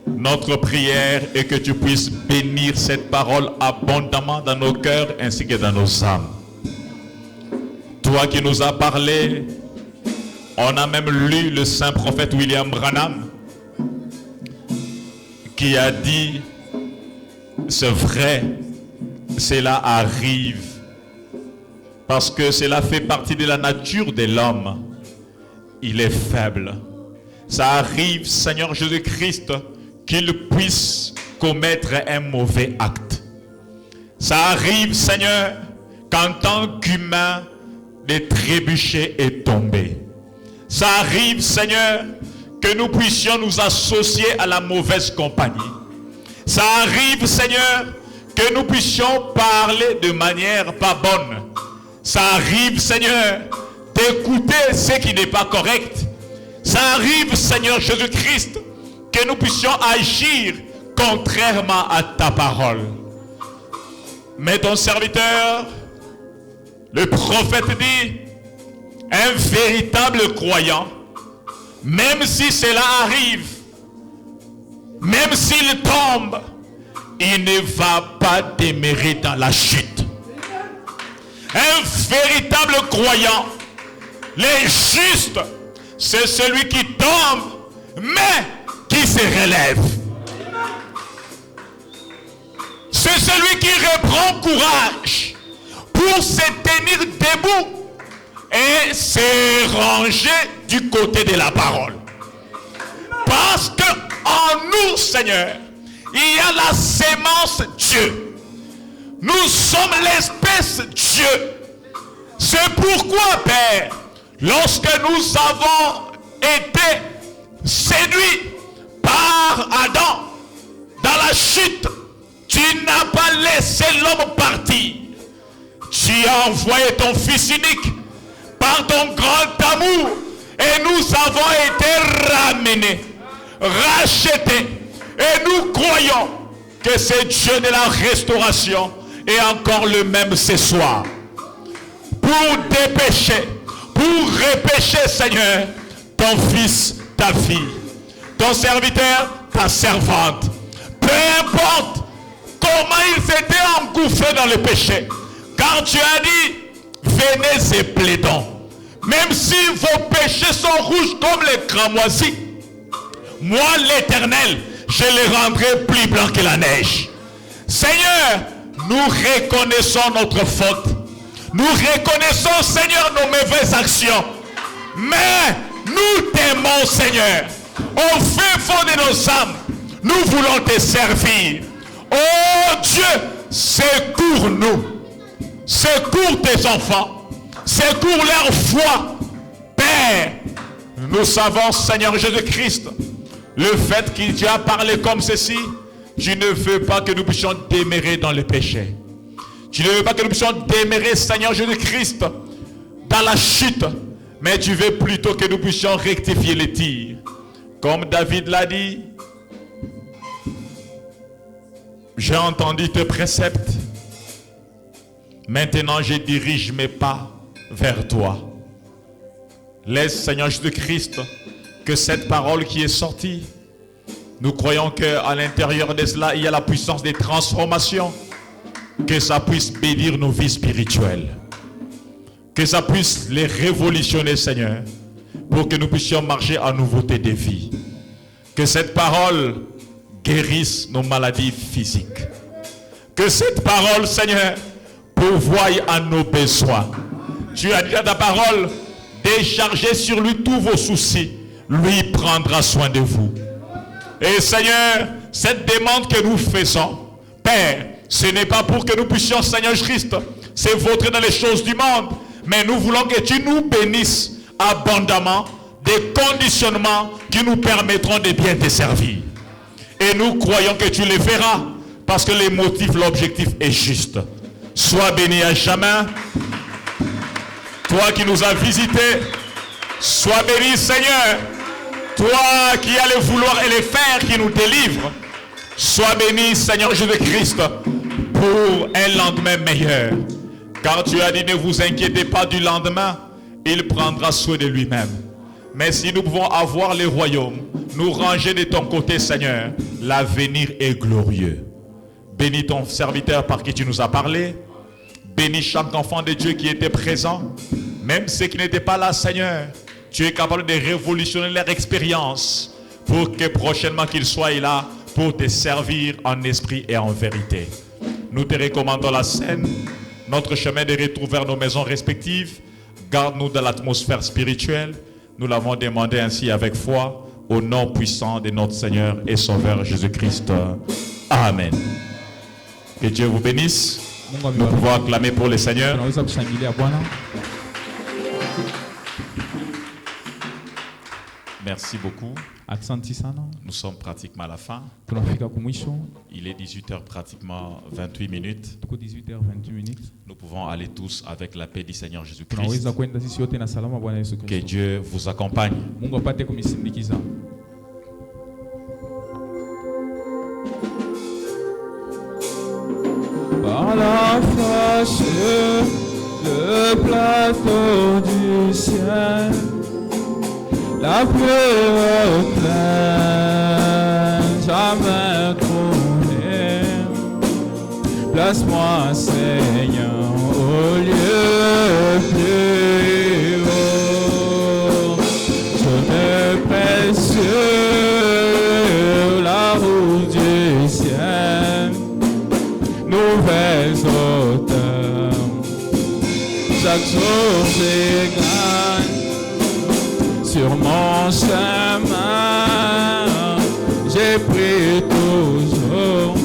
notre prière est que tu puisses bénir cette parole abondamment dans nos cœurs ainsi que dans nos âmes. Toi qui nous as parlé, on a même lu le saint prophète William Branham qui a dit, c'est vrai, cela arrive parce que cela fait partie de la nature de l'homme. Il est faible. Ça arrive, Seigneur Jésus-Christ, qu'il puisse commettre un mauvais acte. Ça arrive, Seigneur, qu'en tant qu'humain, de trébucher et tomber. Ça arrive, Seigneur, que nous puissions nous associer à la mauvaise compagnie. Ça arrive, Seigneur, que nous puissions parler de manière pas bonne. Ça arrive, Seigneur, d'écouter ce qui n'est pas correct. Ça arrive, Seigneur Jésus-Christ, que nous puissions agir contrairement à ta parole. Mais ton serviteur, le prophète dit, un véritable croyant, même si cela arrive, même s'il tombe, il ne va pas demeurer dans la chute. Un véritable croyant, les justes, c'est celui qui tombe, mais qui se relève. C'est celui qui reprend courage pour se tenir debout et se ranger du côté de la parole. Parce que en nous, Seigneur, il y a la sémence Dieu. Nous sommes l'espèce Dieu. C'est pourquoi, Père, lorsque nous avons été séduits par Adam dans la chute, tu n'as pas laissé l'homme partir. Tu as envoyé ton Fils unique par ton grand amour et nous avons été ramenés, rachetés. Et nous croyons que c'est Dieu de la restauration et encore le même ce soir. Pour dépêcher, pour repêcher, Seigneur, ton fils, ta fille, ton serviteur, ta servante. Peu importe comment ils étaient engouffrés dans le péché. Car tu as dit, venez et plaidons. Même si vos péchés sont rouges comme les cramoisis, moi l'Éternel, je les rendrai plus blancs que la neige. Seigneur, nous reconnaissons notre faute. Nous reconnaissons, Seigneur, nos mauvaises actions. Mais nous t'aimons, Seigneur. Au fin fond de nos âmes, nous voulons te servir. Oh Dieu, secours-nous. Secours tes enfants. Secours leur foi. Père, nous savons, Seigneur Jésus-Christ, le fait qu'il t'a parlé comme ceci, tu ne veux pas que nous puissions demeurer dans le péché. Tu ne veux pas que nous puissions demeurer, Seigneur Jésus-Christ, dans la chute. Mais tu veux plutôt que nous puissions rectifier les tirs. Comme David l'a dit, j'ai entendu tes préceptes. Maintenant, je dirige mes pas vers toi. Laisse, Seigneur Jésus-Christ, que cette parole qui est sortie, nous croyons qu'à l'intérieur de cela, il y a la puissance des transformations. Que ça puisse bénir nos vies spirituelles. Que ça puisse les révolutionner, Seigneur, pour que nous puissions marcher en nouveauté de vie. Que cette parole guérisse nos maladies physiques. Que cette parole, Seigneur, pourvoie à nos besoins. Tu as dit à ta parole, déchargez sur lui tous vos soucis. Lui prendra soin de vous. Et Seigneur, cette demande que nous faisons, Père, ce n'est pas pour que nous puissions, Seigneur Christ, s'évautrer dans les choses du monde, mais nous voulons que tu nous bénisses abondamment des conditionnements qui nous permettront de bien te servir. Et nous croyons que tu les feras parce que les motifs, l'objectif est juste. Sois béni à jamais. Toi qui nous as visités, sois béni, Seigneur. Toi qui as le vouloir et le faire qui nous délivre, sois béni, Seigneur Jésus-Christ, pour un lendemain meilleur. Car tu as dit, ne vous inquiétez pas du lendemain, il prendra soin de lui-même. Mais si nous pouvons avoir le royaume, nous ranger de ton côté, Seigneur, l'avenir est glorieux. Bénis ton serviteur par qui tu nous as parlé. Bénis chaque enfant de Dieu qui était présent. Même ceux qui n'étaient pas là, Seigneur, tu es capable de révolutionner leur expérience pour que prochainement qu'ils soient là pour te servir en esprit et en vérité. Nous te recommandons la scène, notre chemin de retour vers nos maisons respectives. Garde-nous dans l'atmosphère spirituelle. Nous l'avons demandé ainsi avec foi, au nom puissant de notre Seigneur et Sauveur Jésus-Christ. Amen. Que Dieu vous bénisse. Nous pouvons acclamer pour le Seigneur. Merci beaucoup. Nous sommes pratiquement à la fin. Il est 18h pratiquement 28 minutes. Nous pouvons aller tous avec la paix du Seigneur Jésus-Christ. Que Dieu vous accompagne. Par la face, le plateau du ciel, la plus haute plaine, jamais trouvée. Place-moi, Seigneur, au lieu plus haut. Je me presse sur la route du ciel, nouvelles auteurs. Chaque jour je gagne sur mon chemin. J'ai pris toujours